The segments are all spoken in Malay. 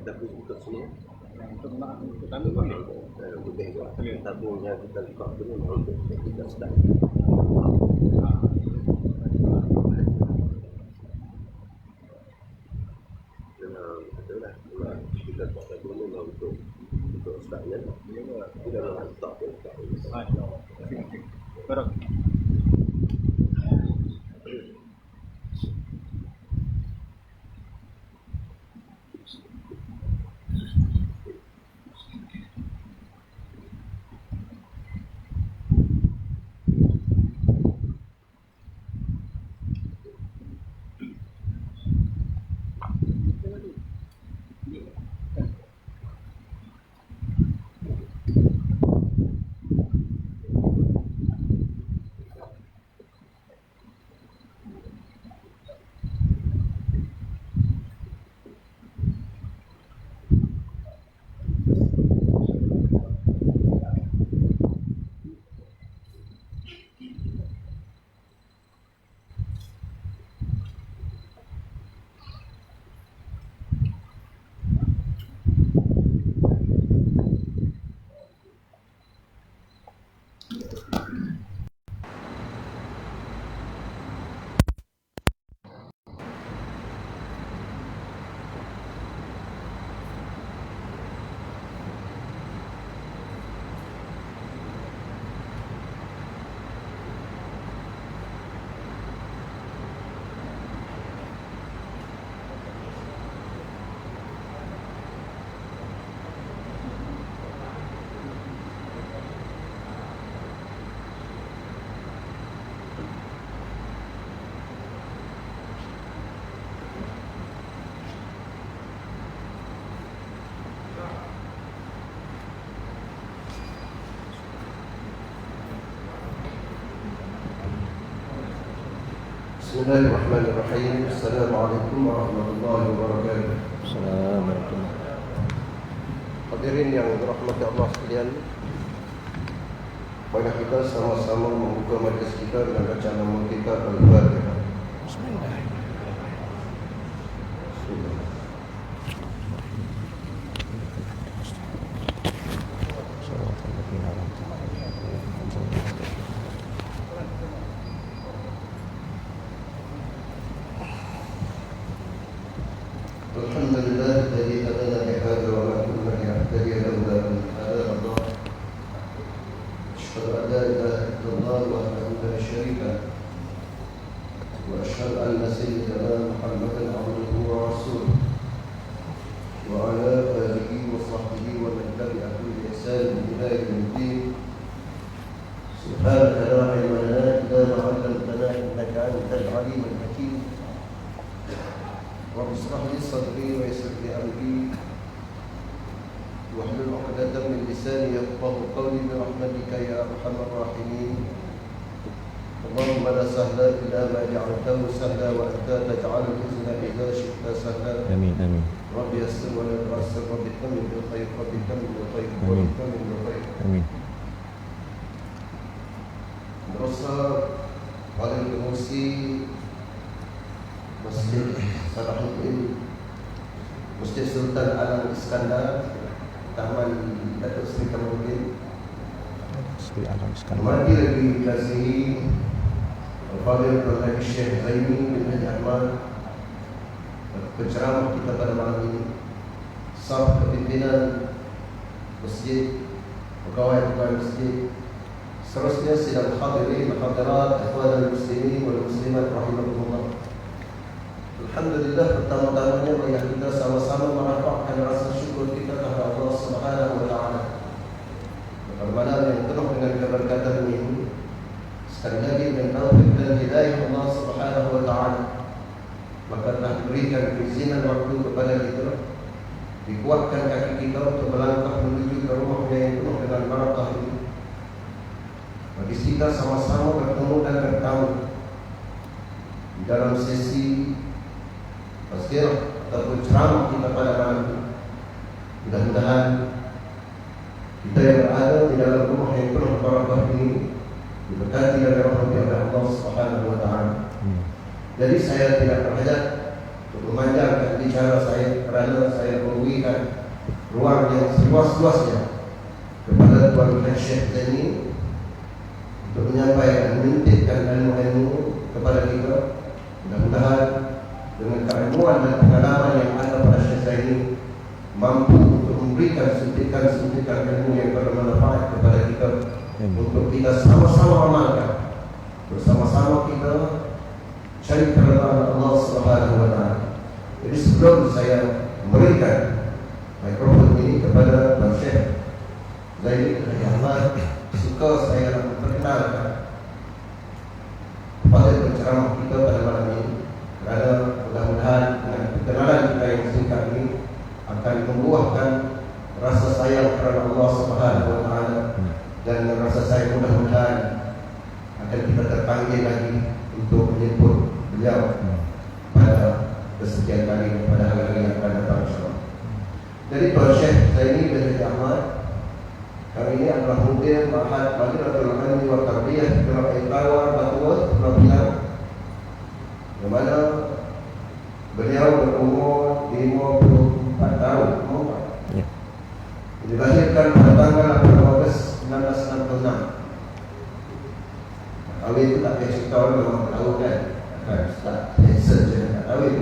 Tapi untuk semua untuk kami boleh. lebih tabungnya kita buka dulu untuk kita sedang. Itulah kita buka dulu untuk sedangnya. Kita mantap untuk. Berok. Bismillahirrahmanirrahim. Assalamualaikum warahmatullahi wabarakatuh. Assalamualaikum. Hadirin yang dirahmati Allah sekalian, marilah kita sama-sama membuka majlis kita dengan bacaan nama kita Al-Fatihah. Alhamdulillah alladzi hadana li hadza wa ma kunna linahtadiya lawla an hadana Allah. Asyhadu an la ilaha illallah wahdahu la syarika lahu wa asyhadu anna sayyidana Muhammadan abduhu wa rasuluh wa ala alihi wa sahbihi wa man tabi'ahu bi ihsan ila yaumiddin. Subhanaka la ilma lana illa ma 'allamtana innaka antal alimul hakim. رب اشرح لي صدري ويسر لي امري واحلل عقدة من لساني يفقهوا قولي برحمتك يا ارحم الراحمين. اللهم لا سهل الا ما جعلته سهلا وانت تجعل الحزن اذا شئت سهلا. امين امين. رب يسر ولا تعسر، رب تمم بالخير، رب تمم بالخير، رب تمم بالخير. امين. دراسة على الكرسي Masjid Salahuddin, Masjid Sultan Alam Iskandar, Taman Datuk Seri Kamaluddin. Seri Alam Iskandar. Mari lagi kasih Al-Fadhil Al Syekh Zaini bin Haji Ahmad, penceramah kita pada malam ini. Saf kepimpinan Masjid, pegawai-pegawai Masjid, seterusnya sidang hadirin, hadirat, ikhwan muslimin wal muslimat rahimahumullah. Alhamdulillah, pertama-tamanya marilah kita sama-sama merapatkan rasa syukur kita kepada Allah Subhanahu wa taala. Malam yang penuh dengan keberkatan ini, sekali lagi dengan taufik dan hidayah Allah Subhanahu wa taala, maka telah diberikan keizinan waktu kepada kita, dikuatkan kaki kita untuk melangkah menuju ke rumahnya yang penuh dengan barakah ini. Bagi kita sama-sama bertemu dan bertamu di dalam sesi tazkirah ataupun ceramah kita pada malam ini. Mudah-mudahan kita yang berada di dalam rumah yang penuh barakah ini diberkati oleh rahmat Allah Subhanahu wa taala. Jadi saya tidak berhajat memanjangkan bicara saya kerana saya memberikan ruang yang seluas-luasnya kepada Tuan Syekh Zaini untuk menyampaikan, menitikkan ilmu-ilmu kepada kita. Mudah-mudahan dengan keilmuan dan pengalaman yang ada pada Syekh Zaini mampu untuk memberikan suntikan-suntikan ilmu yang bermanfaat kepada kita untuk kita sama-sama amalkan, bersama-sama kita cari keridhaan Allah Subhanahu wa taala. Jadi sebelum saya memberikan mikrofon ini kepada Tuan Syekh Zaini Ahmad, suka saya memperkenalkan kepada penceramah kita pada malam ini, kerana mudah-mudahan dengan perkenalan kita yang singkat ini akan membuahkan rasa sayang kepada Allah Subhanahu wa taala, dan rasa sayang mudah-mudahan akan kita terpanggil lagi untuk menyebut beliau pada kesekian kali pada hari-hari yang akan datang insyaAllah. Jadi Tuan Syekh Zaini bin Ahmad kali ini adalah mudir Ma'had Madinatul Ilmi wa Tarbiyah Pulau Aitawa, Batu Worth, Pulau Pinang, di mana beliau berumur 54 tahun. Dilahirkan pada tanggal 8 Ogos 1966. Kahwin itu tak payah cerita orang memang tahu kan, tak handsome je nak kahwin.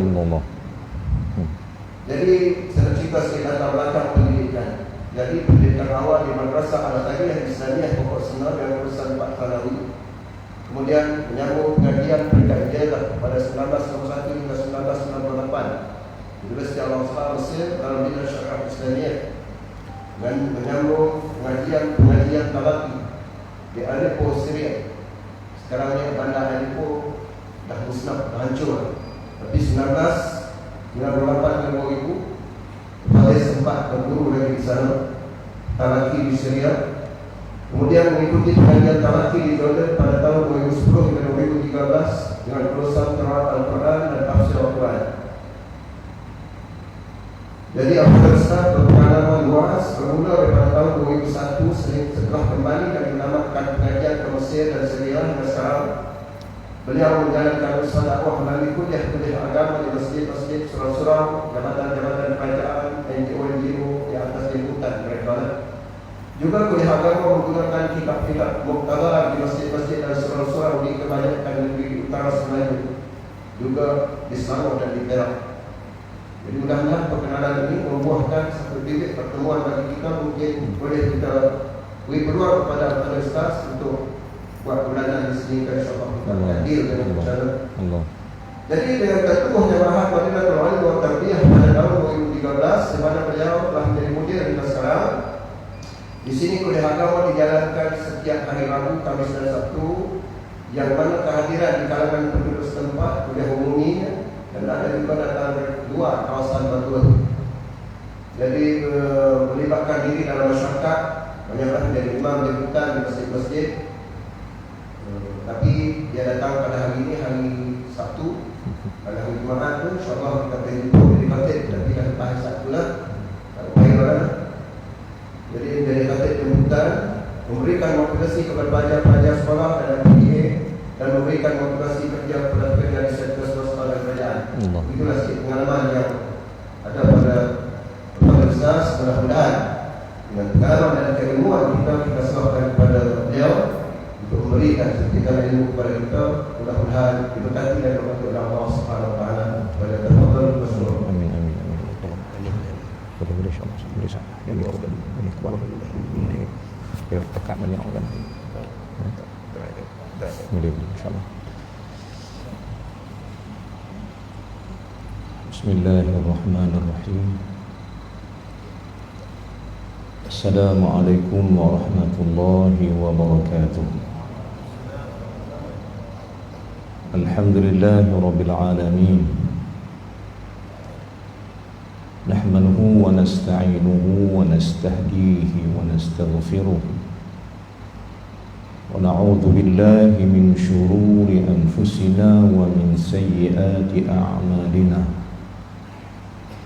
Jadi saya cerita sikit latar belakang pendidikan. Jadi pendidikan awal di Madrasah Al-Tarbiyah Islamiyah Pokok Senar dan Urusan Pak Thanawi. Kemudian menyambung pengajian peringkat ijazah pada 1991 hingga 1998 Universiti Al-Azhar Mesir dalam bidang syariah Islamiyah, dan menyambung pengajian talaqi di Aleppo, Syria. Sekarang ni bandar Aleppo dah musnah, dah hancur. Tapi 1998 dan 2000 saya sempat berguru lagi di sana, talaqi di Syria. Kemudian mengikuti pengajian talaqi di Jordan pada tahun 2010 hingga 2013 dengan perusahaan qiraat Al-Quran dan tafsir Al-Quran. Jadi Abdul Ustaz berpengalaman luas bermula daripada tahun 2001 setelah kembali dan menamatkan pengajian ke Mesir dan Syria hingga sekarang. Beliau menjalankan usaha dakwah melalui kuliah-kuliah agama di masjid-masjid, surau-surau, jabatan-jabatan kerajaan, NGO di atas jemputan mereka. Juga kuliah agama menggunakan kitab-kitab muktabar di masjid-masjid dan surau-surau di kebanyakan negeri utara Semenanjung, juga di Selangor dan di Perak. Jadi mudah-mudahan perkenalan ini membuahkan satu bibit pertemuan bagi kita. Mungkin boleh kita beri peluang kepada Abdul Ustaz untuk buat bulanan di sini, insyaAllah kita hadir dengan cara. Jadi dengan tertubuhnya Ma'had Madinatul Ilmi wa Tarbiyah pada tahun 2013, di mana beliau telah menjadi mudir hingga sekarang. Di sini kuliah agama dijalankan setiap hari Rabu, Khamis dan Sabtu, yang mana kehadiran di kalangan penduduk setempat kuliah umumnya, dan ada juga datang dari luar kawasan Batu Worth. Jadi melibatkan diri dalam masyarakat, banyaklah menjadi imam jemputan di masjid-masjid. Tapi dia datang pada hari ini, hari Sabtu. Pada hari Jumaat tu insyaAllah kita pergi jadi khatib, tapi dah lepas hari Sabtu lah, tak payah. Jadi menjadi khatib jemputan, memberikan motivasi kepada pelajar-pelajar sekolah dan PDA, dan memberikan motivasi kerja kepada pekerja di sektor swasta dan kerajaan. Itulah sikit pengalaman yang ada pada Ustaz. Mudah-mudahan dengan pengalaman dan keilmuan kita serahkan kepada beliau untuk memberikan suntikan ilmu kepada kita. Mudah-mudahan diberkati dan dirahmati oleh Allah Subhanahu wa taala. Pada tafadhal masrur. Amin amin amin. Boleh insya-Allah. Boleh. Ini kuat. Ini ya pekat banyak orang. Boleh insya-Allah. Bismillahirrahmanirrahim. Assalamualaikum warahmatullahi wabarakatuh. Alhamdulillahi rabbil alamin. Nahmaduhu wa nasta'inuhu wa nastahdihi wa nastaghfiruh. Wa na'udzu billahi min shururi anfusina wa min sayyiati a'malina.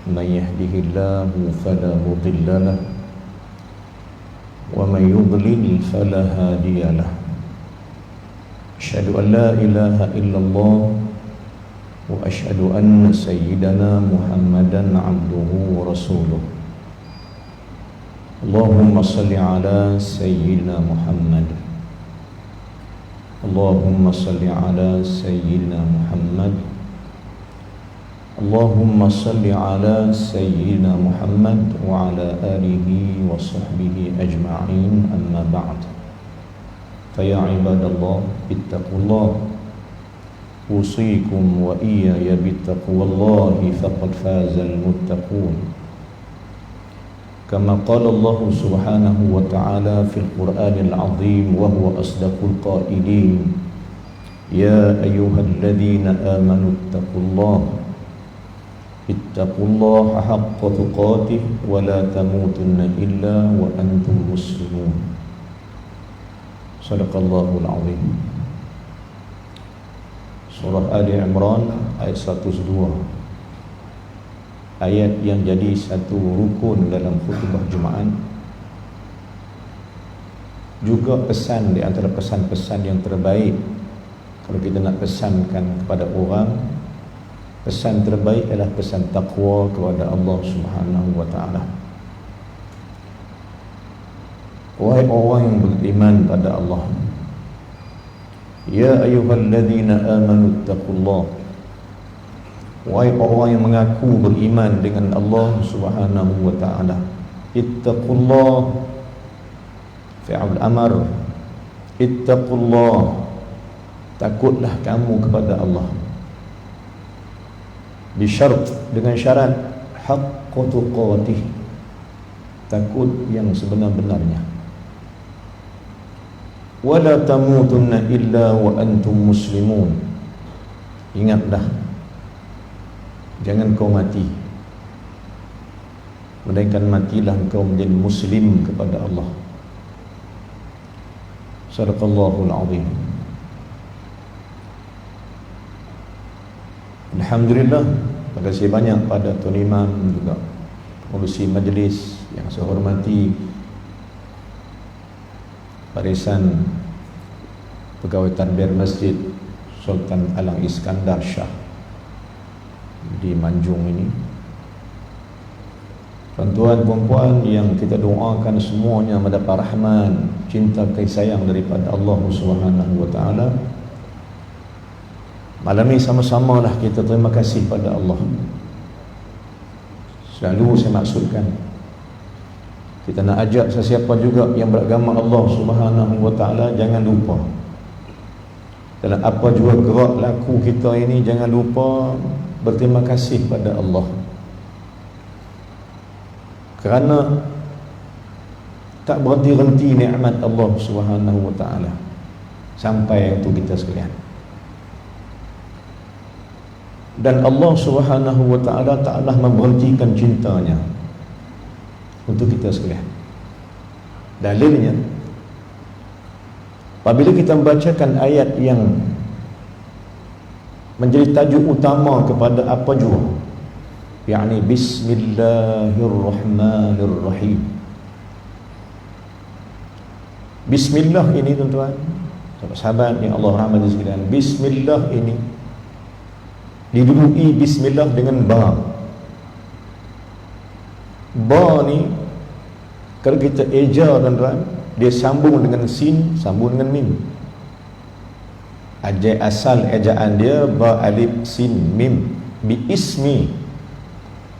Man yahdihillahu fala mudilla lahu wa man yudlil fala hadiya lahu. Asyhadu an la ilaha illallah وأشهد أن سيدنا محمدا عبده ورسوله. اللهم صل على سيدنا محمد. اللهم صل على سيدنا محمد. اللهم صل على سيدنا محمد وعلى آله وصحبه أجمعين. أما بعد، فيا عباد الله اتقوا الله، أوصيكم وإياي بتقوى الله فقد فاز المتقون. كما قال الله سبحانه وتعالى في القرآن العظيم وهو أصدق القائلين: يا أيها الذين آمنوا اتقوا الله حق تقاته ولا تموتن إلا وأنتم مسلمون. صدق الله العظيم. Surah Ali Imran ayat 102, ayat yang jadi satu rukun dalam khutbah Jumaat, juga pesan di antara pesan-pesan yang terbaik. Kalau kita nak pesankan kepada orang, pesan terbaik adalah pesan taqwa kepada Allah Subhanahu wa ta'ala. Wahai orang yang beriman pada Allah, ya ayyuhalladzina amanu ittaqullah, wahai orang yang mengaku beriman dengan Allah Subhanahu wa ta'ala. Ittaqullah fi'il amr, ittaqullah, takutlah kamu kepada Allah. Bisyarat, dengan syarat, haqqa tuqatih, takut yang sebenar-benarnya. Wala tamutunna illa wa antum muslimun, ingatlah, jangan kau mati melainkan matilah kau menjadi muslim kepada Allah. Sadaqallahul azim. Alhamdulillah, terima kasih banyak pada Tuan Imam, juga pengurusi majlis yang saya hormati, barisan pegawai tadbir Masjid Sultan Alang Iskandar Shah di Manjung ini. Tuan-tuan, puan-puan yang kita doakan semuanya mendapat rahmat, cinta, kasih sayang daripada Allah Subhanahu wa ta'ala. Malam ini sama-samalah kita terima kasih pada Allah. Selalu saya maksudkan, kita nak ajak sesiapa juga yang beragama Allah Subhanahu wa ta'ala, jangan lupa dalam apa juga gerak laku kita ini, jangan lupa berterima kasih pada Allah. Kerana tak berhenti-henti nikmat Allah Subhanahu wa ta'ala sampai untuk kita sekalian. Dan Allah Subhanahu wa ta'ala taklah memberhentikan cintanya untuk kita sekalian. Dalilnya, apabila kita membacakan ayat yang menjadi tajuk utama kepada apa jua, yakni Bismillahirrahmanirrahim. Bismillah ini, tuan-tuan, sahabat yang Allah rahmati sekalian, Bismillah ini diduduki Bismillah dengan ba. Ba ni kalau kita eja, tuan-tuan, dia sambung dengan sin, sambung dengan mim. Asal ejaan dia ba alif sin mim, bi ismi,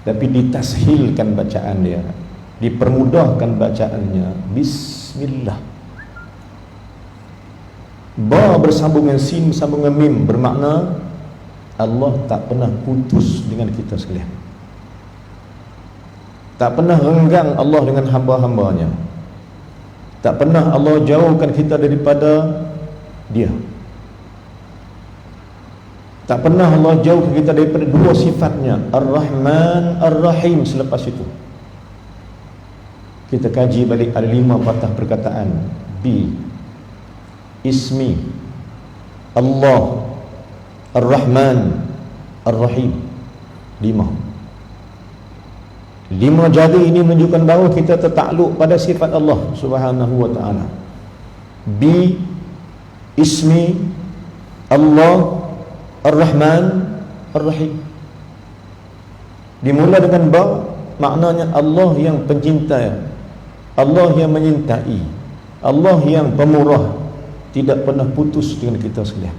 tapi ditashilkan bacaan dia, dipermudahkan bacaannya, Bismillah. Ba bersambung dengan sin, bersambung dengan mim, bermakna Allah tak pernah putus dengan kita sekalian. Tak pernah renggang Allah dengan hamba-hambanya. Tak pernah Allah jauhkan kita daripada Dia. Tak pernah Allah jauhkan kita daripada dua sifatnya, Ar-Rahman, Ar-Rahim. Selepas itu kita kaji balik, ada 5 patah perkataan. Bi, ismi, Allah, Ar-Rahman, Ar-Rahim. 5 jari ini menunjukkan bahawa kita tertakluk pada sifat Allah Subhanahu wa ta'ala. Bi, ismi, Allah, Ar-Rahman, Ar-Rahim. Dimula dengan ba, maknanya Allah yang pencinta, Allah yang menyintai, Allah yang pemurah, tidak pernah putus dengan kita sekalian.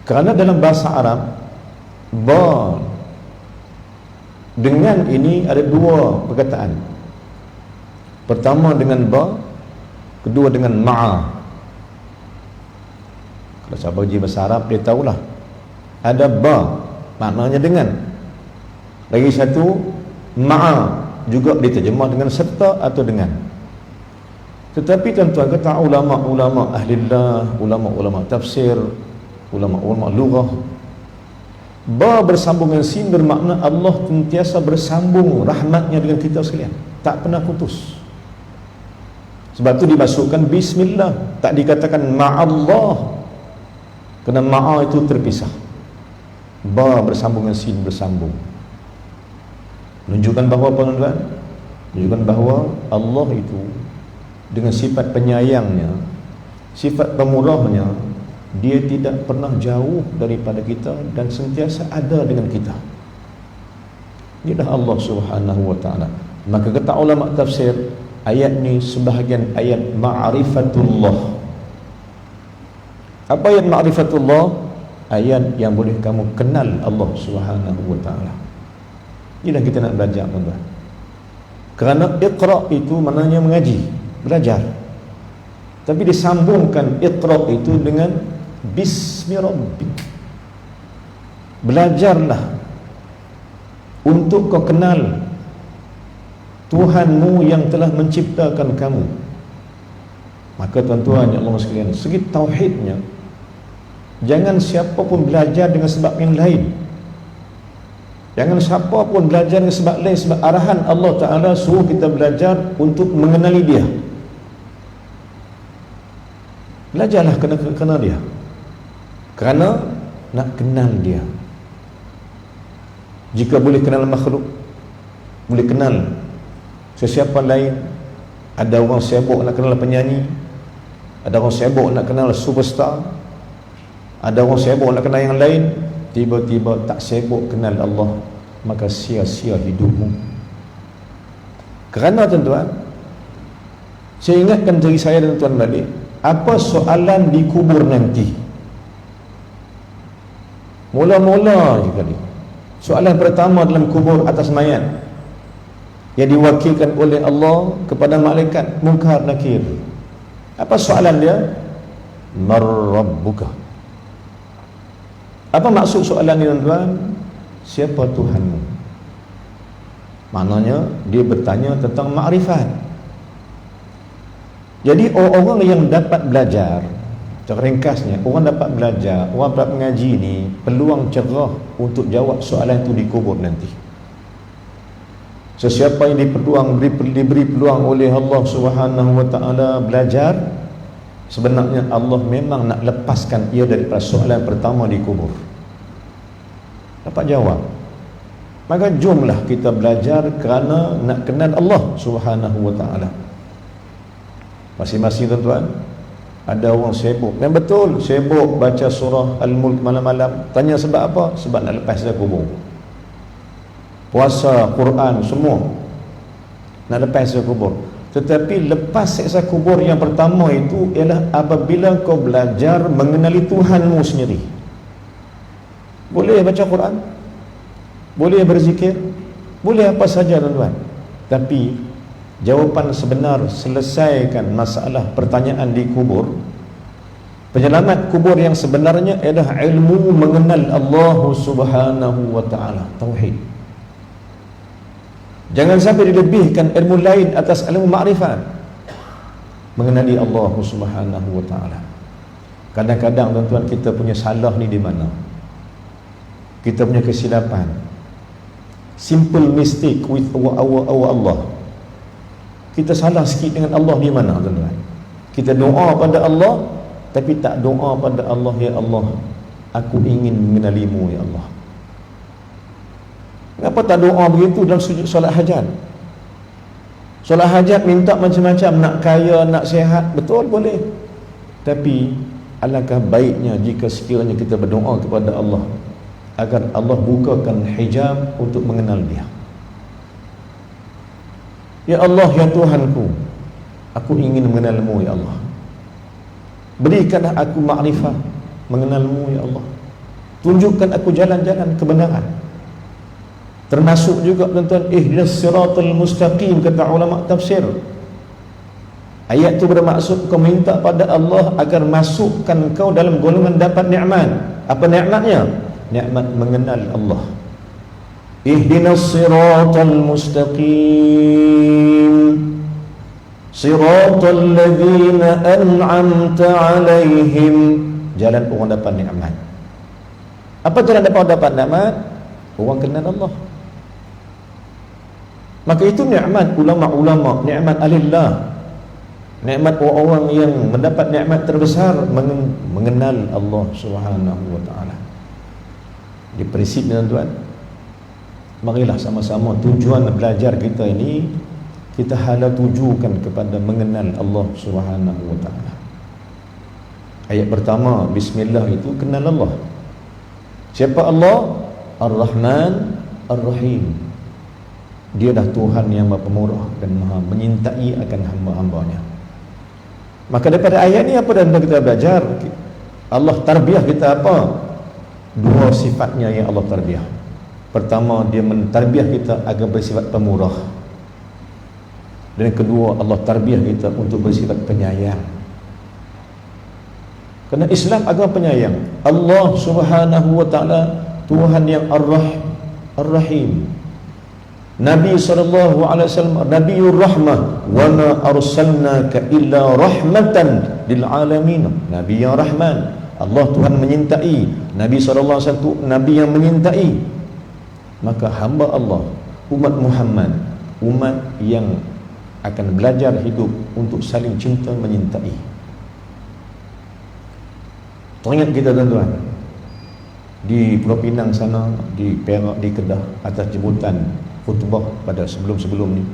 Kerana dalam bahasa Arab, ba dengan ini ada dua perkataan. Pertama dengan ba, kedua dengan ma'a. Kalau siapa uji bahasa Arab, dia tahulah ada ba, maknanya dengan. Lagi satu ma'a, juga diterjemah dengan serta atau dengan. Tetapi tuan-tuan, kata ulama-ulama ahlillah, ulama-ulama tafsir, ulama-ulama lughah, ba bersambung dengan sin bermakna Allah sentiasa bersambung rahmatnya dengan kita sekalian, tak pernah putus. Sebab tu dimasukkan bismillah, tak dikatakan ma'allah, kerana ma'a itu terpisah. Ba bersambung dengan sin bersambung, menunjukkan bahawa apa tuan-tuan? Menunjukkan bahawa Allah itu dengan sifat penyayangnya, sifat pemurahnya, dia tidak pernah jauh daripada kita dan sentiasa ada dengan kita. Inilah Allah Subhanahu wa ta'ala. Maka kata ulama tafsir, ayat ni sebahagian ayat ma'rifatullah. Apa ayat ma'rifatullah? Ayat yang boleh kamu kenal Allah Subhanahu wa ta'ala. Inilah kita nak belajar tuan-tuan. Kerana iqra' itu maknanya mengaji, belajar. Tapi disambungkan iqra' itu dengan bismi rabbik. Belajarlah untuk kau kenal Tuhanmu yang telah menciptakan kamu. Maka tuan-tuan ya Allah sekalian, segi tauhidnya, jangan siapa pun belajar dengan sebab yang lain. Jangan siapa pun belajar dengan sebab lain, sebab arahan Allah Ta'ala suruh kita belajar untuk mengenali dia. Belajarlah kena kenal dia, kerana nak kenal dia. Jika boleh kenal makhluk, boleh kenal sesiapa lain. Ada orang sibuk nak kenal penyanyi, ada orang sibuk nak kenal superstar, ada orang sibuk nak kenal yang lain. Tiba-tiba tak sibuk kenal Allah, maka sia-sia hidupmu. Kerana tuan-tuan, saya ingatkan diri saya dan tuan balik, apa soalan di kubur nanti? Mula-mula je kali, soalan pertama dalam kubur atas mayat yang diwakilkan oleh Allah kepada malaikat Munkar Nakir. Apa soalan dia? Mar rabbuka? Apa maksud soalan ni tuan-tuan? Siapa Tuhanmu? Maknanya dia bertanya tentang makrifat. Jadi orang-orang yang dapat belajar, secara ringkasnya, orang dapat belajar, orang dapat mengaji ni peluang cerah untuk jawab soalan itu di kubur nanti. Sesiapa yang diberi peluang oleh Allah Subhanahu wa ta'ala belajar, sebenarnya Allah memang nak lepaskan ia daripada soalan pertama di kubur. Dapat jawab. Maka jomlah kita belajar kerana nak kenal Allah Subhanahu wa ta'ala. Masing-masing tuan-tuan, ada orang sibuk, yang betul sibuk baca surah Al-Mulk malam-malam. Tanya sebab apa? Sebab nak lepas dari kubur. Puasa, Quran, semua nak lepas dari kubur. Tetapi lepas seksa kubur yang pertama itu ialah apabila kau belajar mengenali Tuhanmu sendiri. Boleh baca Quran, boleh berzikir, boleh apa saja tuan-tuan, tapi jawapan sebenar selesaikan masalah pertanyaan di kubur. Penyelamat kubur yang sebenarnya adalah ilmu mengenal Allah Subhanahu wa ta'ala, tauhid. Jangan sampai dilebihkan ilmu lain atas ilmu makrifat, mengenali Allah Subhanahu wa ta'ala. Kadang-kadang tuan-tuan, kita punya salah ni di mana? Kita punya kesilapan, simple mistake with our Allah. Kita salah sikit dengan Allah di mana tuan-tuan? Kita doa pada Allah, tapi tak doa pada Allah, ya Allah, aku ingin mengenalimu ya Allah. Kenapa tak doa begitu dalam sujud solat hajat? Solat hajat minta macam-macam, nak kaya, nak sihat, betul boleh. Tapi alangkah baiknya jika sekiranya kita berdoa kepada Allah agar Allah bukakan hijab untuk mengenal dia. Ya Allah, ya Tuhanku, aku ingin mengenalmu ya Allah. Berikanlah aku makrifah mengenalmu ya Allah. Tunjukkan aku jalan-jalan kebenaran. Termasuk juga tuan-tuan, ihdinas siratal mustaqim, kata ulama tafsir. Ayat itu bermaksud kau minta pada Allah agar masukkan kau dalam golongan dapat nikmat. Apa nikmatnya? Nikmat mengenal Allah. Ihdinas siratal mustaqim, siratal ladzina an'amta alaihim, jalan orang dapat nikmat. Apa jalan dapat nikmat? Orang kenal Allah. Maka itu nikmat ulama-ulama, nikmat alillah, nikmat orang-orang yang mendapat nikmat terbesar, mengenal Allah Subhanahu wa taala. Di prinsip tuan-tuan, marilah sama-sama tujuan belajar kita ini kita hala tujukan kepada mengenal Allah Subhanahu wa taala. Ayat pertama bismillah itu kenal Allah. Siapa Allah? Ar-Rahman Ar-Rahim. Dia dah Tuhan yang Maha Pemurah dan Maha menyintai akan hamba-hambanya. Maka daripada ayat ni apa yang kita belajar? Allah tarbiyah kita apa? Dua sifatnya yang Allah tarbiyah. Pertama, dia mentarbiyah kita agar bersifat pemurah. Dan kedua, Allah tarbiyah kita untuk bersifat penyayang. Kerana Islam agama penyayang. Allah Subhanahu wa taala Tuhan yang Ar-Rahim. Nabi sallallahu alaihi wasallam Nabiyur Rahmah, wa ma arsalnaka illa rahmatan lil alamin. Nabi yang Rahman. Allah Tuhan menyintai. Nabi sallallahu alaihi wasallam nabi yang menyintai. Maka hamba Allah, umat Muhammad, umat yang akan belajar hidup untuk saling cinta menyintai. Teringat kita tuan-tuan, di Pulau Pinang sana, di Perak, di Kedah, atas jemputan khutbah pada sebelum-sebelum ni,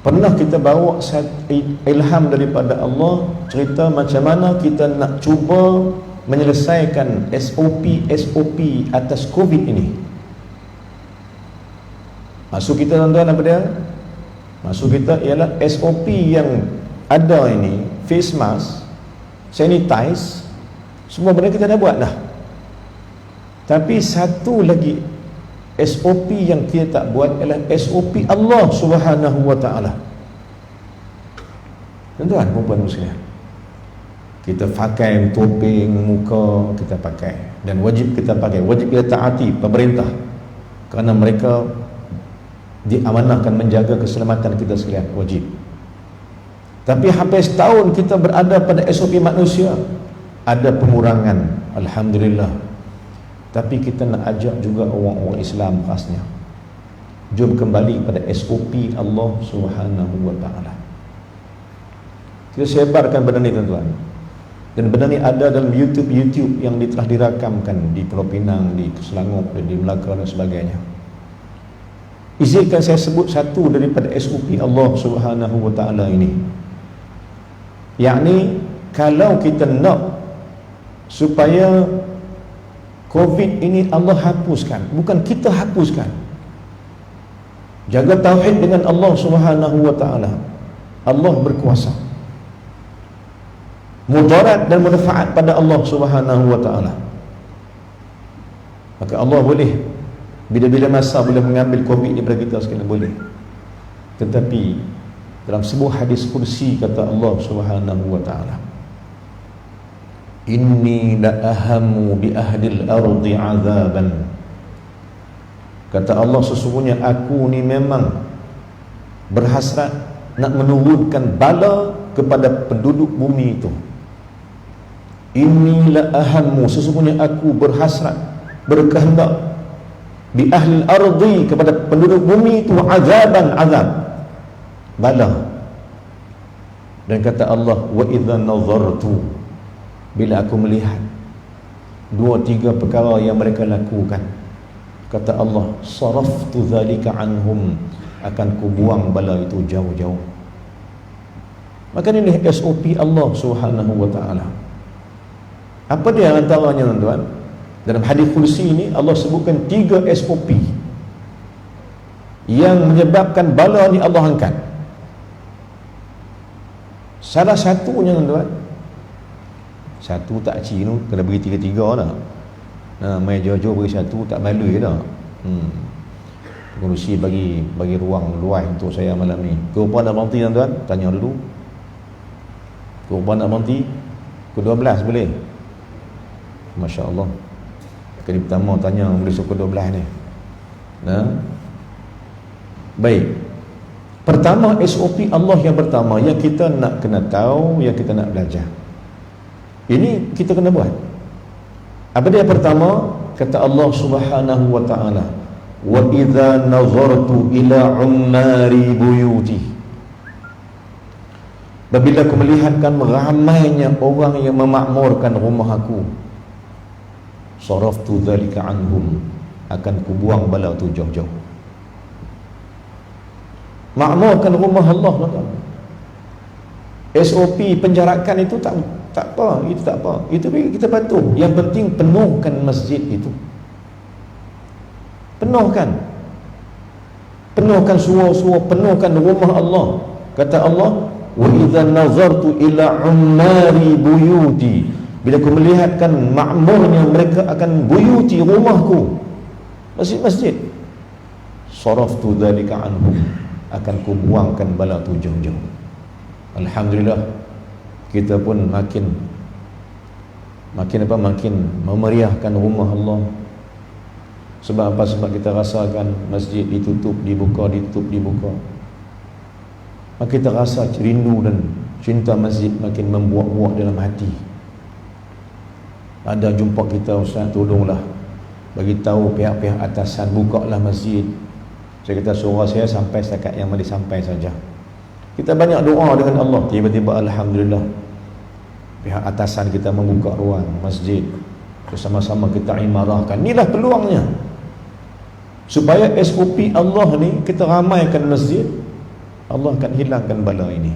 pernah kita bawa ilham daripada Allah, cerita macam mana kita nak cuba menyelesaikan SOP atas COVID ini. Maksud kita tuan-tuan apa dia? Maksud kita ialah SOP yang ada ini, face mask, sanitize, semua benda kita dah buat dah. Tapi satu lagi SOP yang kita tak buat ialah SOP Allah Subhanahu wa taala. Tuan-tuan, puan-puan sekalian, kita pakai topeng muka, kita pakai, dan wajib kita pakai, wajib kita taati pemerintah kerana mereka diamanahkan menjaga keselamatan kita sekalian, wajib. Tapi hampir setahun kita berada pada SOP manusia, ada pengurangan, alhamdulillah. Tapi kita nak ajak juga orang-orang Islam khasnya, jom kembali pada SOP Allah Subhanahu wa taala. Kita sebarkan benda ni tuan-tuan. Dan benda ni ada dalam YouTube yang telah dirakamkan di Pulau Pinang, di Selangor, di Melaka dan sebagainya. Izinkan saya sebut satu daripada SOP Allah Subhanahu wa taala ini. Yakni kalau kita nak supaya COVID ini Allah hapuskan, bukan kita hapuskan. Jaga tauhid dengan Allah Subhanahu wa taala. Allah berkuasa. Mudarat dan manfaat pada Allah Subhanahu wa taala. Maka Allah boleh bila-bila masa boleh mengambil COVID daripada kita sekalian, boleh. Tetapi dalam sebuah hadis kursi kata Allah Subhanahu wa taala, inni la ahamu bi ahlil ardi azaban. Kata Allah, sesungguhnya aku ni memang berhasrat nak menurunkan bala kepada penduduk bumi itu. Inni la ahamu, sesungguhnya aku berhasrat, berkehendak, bi ahlil ardi, kepada penduduk bumi itu, azaban, azab, bala. Dan kata Allah, wa idza nazartu, bila aku melihat 2-3 perkara yang mereka lakukan, kata Allah, saraftu zalika anhum, akan ku buang bala itu jauh-jauh. Maka ini SOP Allah Subhanahu wa taala. Apa dia antaranya tuan-tuan? Dalam hadis kursi ini Allah sebutkan 3 SOP yang menyebabkan bala ni Allah angkat. Salah satunya tuan-tuan, satu tak cik tu kena beri 3-3 lah. Mai jauh-jauh beri satu tak baloi dah. Pengurusi bagi ruang luas untuk saya malam ni. Kurban nak berhenti tuan-tuan? Tanya dulu. Kurban nak berhenti? Pukul 12 boleh? Masya Allah. Kali pertama tanya boleh pukul 12 ni. Baik. Pertama SOP Allah yang pertama yang kita nak kena tahu, yang kita nak belajar. Ini kita kena buat. Apa dia pertama? Kata Allah Subhanahu wa taala, "Wa idza nazartu ila ummari buyuti." Apabila aku melihatkan ramainya orang yang memakmurkan rumah aku, saraftu dzalika anhum, akan kubuang bala tu jauh-jauh. Makmurkan rumah Allah, tuan-tuan. SOP penjarakan itu tak apa, itu tak apa. Itu kita patuh. Yang penting penuhkan masjid itu. Penuhkan suara-suara, penuhkan rumah Allah. Kata Allah, "Wa idza nazartu ila ummari buyuti." Bila aku melihatkan makmurnya mereka akan buyuti, rumahku, masjid-masjid, saraftu dzalika anhum, akan kubuangkan bala tu jauh-jauh. Alhamdulillah, kita pun makin memeriahkan rumah Allah. Sebab apa? Sebab kita rasakan masjid ditutup, dibuka, ditutup, dibuka. Maka kita rasa rindu dan cinta masjid makin membuak-buak dalam hati. Ada jumpa kita, "Ustaz, tolonglah bagi tahu pihak-pihak atasan, bukalah masjid." Saya kata, surah saya sampai setakat yang boleh sampai saja. Kita banyak doa dengan Allah, tiba-tiba alhamdulillah pihak atasan kita membuka ruang masjid, bersama-sama kita imarahkan. Inilah peluangnya, supaya SOP Allah ni kita ramaikan masjid, Allah akan hilangkan bala ini.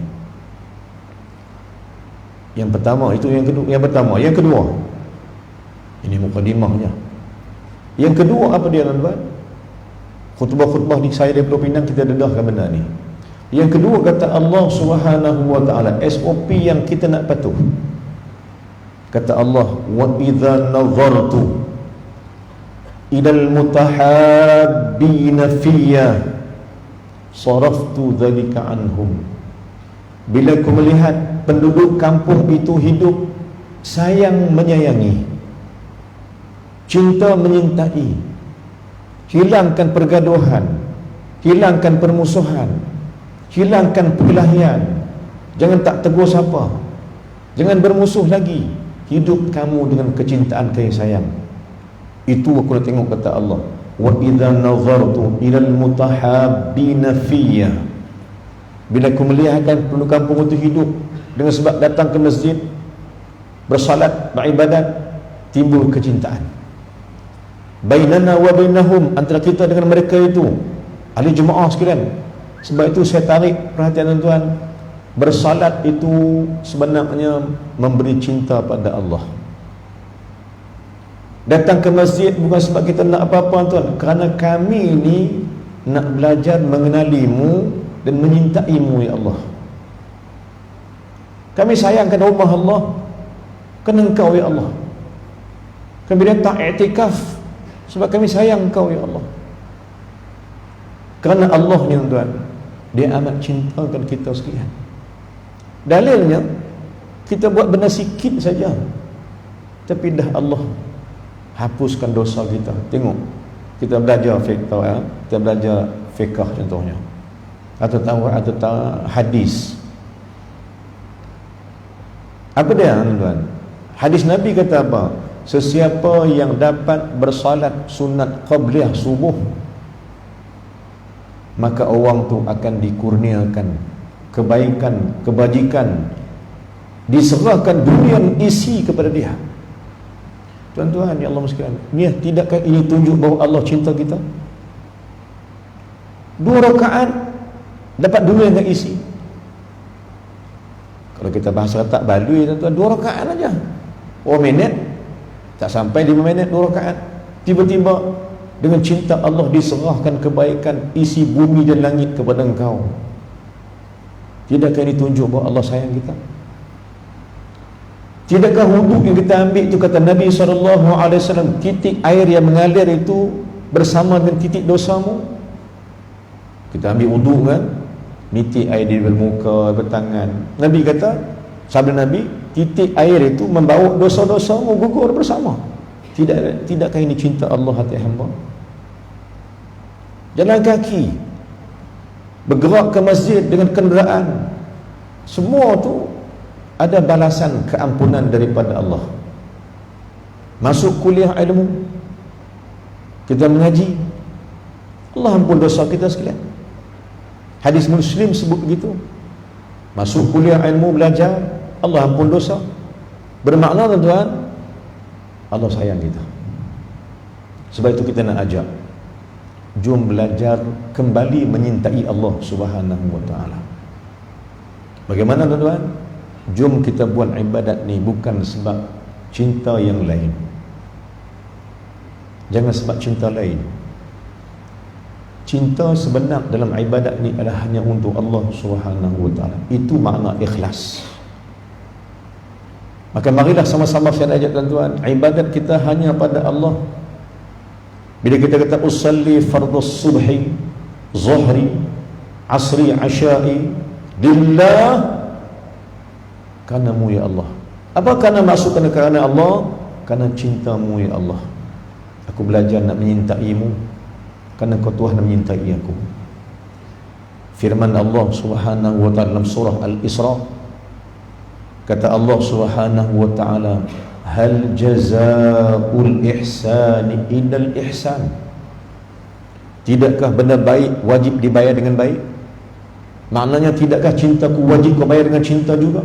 Yang pertama itu, yang kedua ini mukadimahnya. Yang kedua apa dia, tuan-tuan? Khutbah-khutbah di saya dari Pulau Pinang kita dedahkan benda ni. Yang kedua kata Allah Subhanahu wa taala, SOP yang kita nak patuh. Kata Allah, "Wa idza nazartu ilal mutahabbina fiyya saraftu dzalika anhum." Bila aku melihat penduduk kampung itu hidup sayang menyayangi, cinta menyintai, hilangkan pergaduhan, hilangkan permusuhan, hilangkan perkelahian, jangan tak tegur siapa, jangan bermusuh lagi, hidup kamu dengan kecintaan kasih sayang. Itu aku nak tengok, kata Allah, "Wa idza nazartu ilal mutahabbina fiyya." Bila aku melihatkan penduduk kampung itu hidup dengan sebab datang ke masjid, bersalat, beribadat, timbul kecintaan. Bainana wa bainahum, antara kita dengan mereka itu, ahli jemaah sekalian. Sebab itu saya tarik perhatian tuan-tuan, bersalat itu sebenarnya memberi cinta pada Allah. Datang ke masjid bukan sebab kita nak apa-apa, tuan, kerana kami ini nak belajar mengenalimu dan menyintaimu, ya Allah. Kami sayangkan rumah Allah kerana Engkau, ya Allah. Kami datang i'tikaf sebab kami sayang Engkau, ya Allah. Kerana Allah ni, tuan, Dia amat cintakan kita sekalian. Dalilnya, kita buat benda sikit saja, tapi dah Allah hapuskan dosa kita. Tengok, kita belajar fiqh, kita belajar fiqh contohnya, atau hadis. Apa dia, tuan? Hadis Nabi kata apa? Sesiapa yang dapat bersalat sunat qabliyah subuh, maka orang tu akan dikurniakan kebaikan, kebajikan, diserahkan dunia isi kepada dia. Tuan-tuan, ya Allah sekalian, tidakkah ini tunjuk bahawa Allah cinta kita? 2 rakaat dapat dunia dengan isi. Kalau kita bahasa tak balui, tuan-tuan, 2 rakaat aja. Oh, minit Tak sampai 5 minit 2 rakaat, tiba-tiba dengan cinta Allah diserahkan kebaikan isi bumi dan langit kepada engkau. Tidakkah ini tunjuk bahawa Allah sayang kita? Tidakkah wuduk yang kita ambil itu, kata Nabi SAW, titik air yang mengalir itu bersama dengan titik dosamu? Kita ambil wuduk kan, nitik air di muka, bertangan. Nabi kata, sabda Nabi, titik air itu membawa dosa-dosamu gugur bersama. Tidakkah ini cinta Allah hati hamba? Jalan kaki, bergerak ke masjid dengan kenderaan, semua tu ada balasan keampunan daripada Allah. Masuk kuliah ilmu, kita mengaji, Allah ampun dosa kita sekalian. Hadis Muslim sebut begitu. Masuk kuliah ilmu, belajar, Allah ampun dosa. Bermakna tuan-tuan, Allah sayang kita. Sebab itu kita nak ajak, jom belajar kembali menyintai Allah Subhanahu wa ta'ala. Bagaimana tuan-tuan? Jom kita buat ibadat ni bukan sebab cinta yang lain. Jangan sebab cinta lain. Cinta sebenar dalam ibadat ni adalah hanya untuk Allah Subhanahu wa ta'ala. Itu makna ikhlas. Maka marilah sama-sama saya ajak tuan-tuan, ibadat kita hanya pada Allah. Bila kita kata usalli fardhus subhi, zuhri, asri, asyai lillah, karenamu ya Allah. Apa kerana maksud kerana Allah? Kerana cintamu ya Allah. Aku belajar nak menyintaimu kerana kau Tuhan nak menyintai aku. Firman Allah Subhanahu wa ta'ala dalam surah Al-Isra, kata Allah Subhanahu wa ta'ala, hal jazaa'ul ihsani illal ihsan. Tidakkah benda baik wajib dibayar dengan baik? Maknanya tidakkah cintaku wajib kau bayar dengan cinta juga?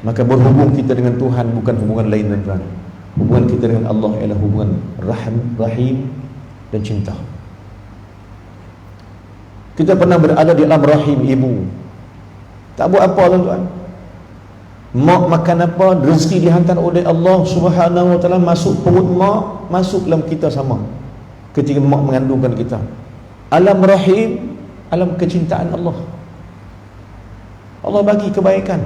Maka berhubung kita dengan Tuhan bukan hubungan lain tuan-tuan. Hubungan kita dengan Allah ialah hubungan rahim dan cinta. Kita pernah berada di dalam rahim ibu, tak buat apa tuan-tuan. Mak makan apa, rezeki dihantar oleh Allah Subhanahu wa ta'ala masuk perut mak, masuk dalam kita sama ketika mak mengandungkan kita. Alam rahim, alam kecintaan Allah. Allah bagi kebaikan.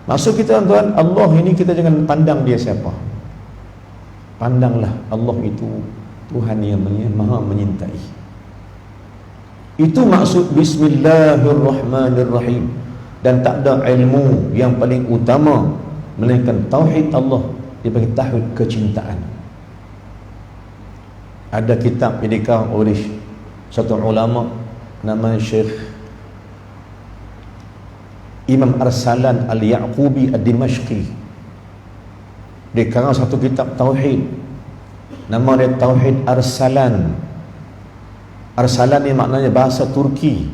Maksud kita tuan-tuan, Allah ini kita jangan pandang dia siapa. Pandanglah Allah itu Tuhan yang maha menyintai. Itu maksud Bismillahirrahmanirrahim. Dan tak ada ilmu yang paling utama melainkan tauhid Allah, dipanggil tauhid kecintaan. Ada kitab yang dikarang oleh satu ulama namanya Syekh Imam Arsalan Al-Yaqubi Ad-Dimashqi. Dia karang satu kitab tauhid, nama dia Tauhid Arsalan. Arsalan ni maknanya bahasa Turki,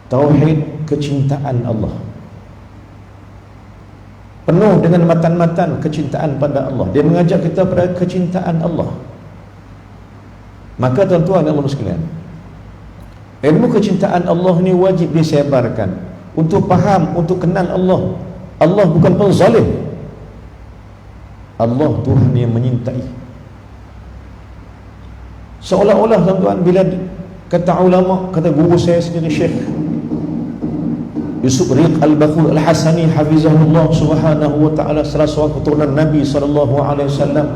tauhid kecintaan Allah. Penuh dengan matan-matan kecintaan pada Allah. Dia mengajak kita pada kecintaan Allah. Maka tuan-tuan dan puan sekalian, ilmu kecintaan Allah ni wajib disebarkan untuk faham, untuk kenal Allah. Allah bukan penzalim. Allah Tuhan yang menyintai. Seolah-olah tuan-tuan, bila kata ulama, kata guru saya sendiri Syekh Yusuf Riq Al-Bakhul Al-Hasani hafizahullah Subhanahu wa ta'ala, salah seorang keturunan Nabi SAW,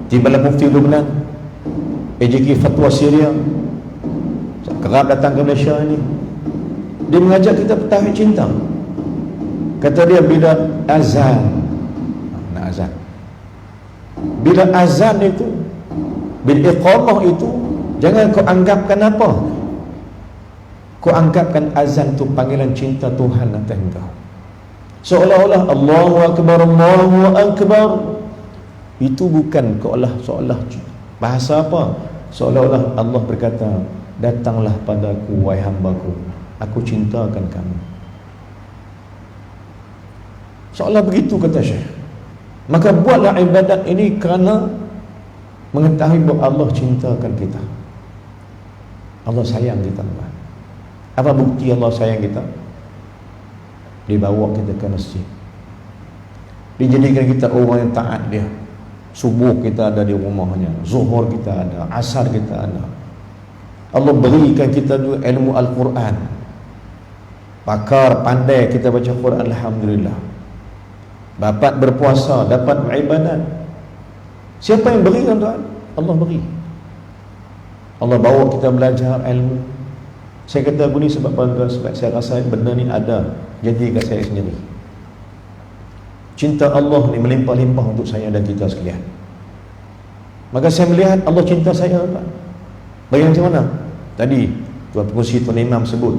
tibalah mufti Lubnan, AJK Fatwa Syria, kerap datang ke Malaysia ini. Dia mengajak kita tauhid cinta. Kata dia, bila azan, nak azan, bila azan itu, bila iqamah itu, jangan kau anggapkan apa, kau anggapkan azan itu panggilan cinta Tuhan atas engkau. Seolah-olah Allahu Akbar, Allahu Akbar, itu bukan seolah bahasa apa, seolah-olah Allah berkata, datanglah padaku wahai hambaku, aku cintakan kamu. Seolah begitu kata Syekh. Maka buatlah ibadat ini kerana mengetahui bahawa Allah cintakan kita. Allah sayang kita. Apa bukti Allah sayang kita? Dia bawa kita ke masjid. Dijadikan kita orang yang taat dia. Subuh kita ada di rumahnya, zuhur kita ada, asar kita ada. Allah berikan kita juga ilmu Al-Quran. Pakar, pandai kita baca Quran, alhamdulillah. Dapat berpuasa, dapat beribadat. Siapa yang beri, tuan-tuan? Allah beri. Allah bawa kita belajar ilmu. Saya kata begini sebab tuan-tuan, sebab saya rasa benda ni ada jadi kat saya sendiri. Cinta Allah ni melimpah-limpah untuk saya dan kita sekalian. Maka saya melihat Allah cinta saya, tuan. Bagi macam mana? Tadi Tuan Pengurusi Tuan Imam sebut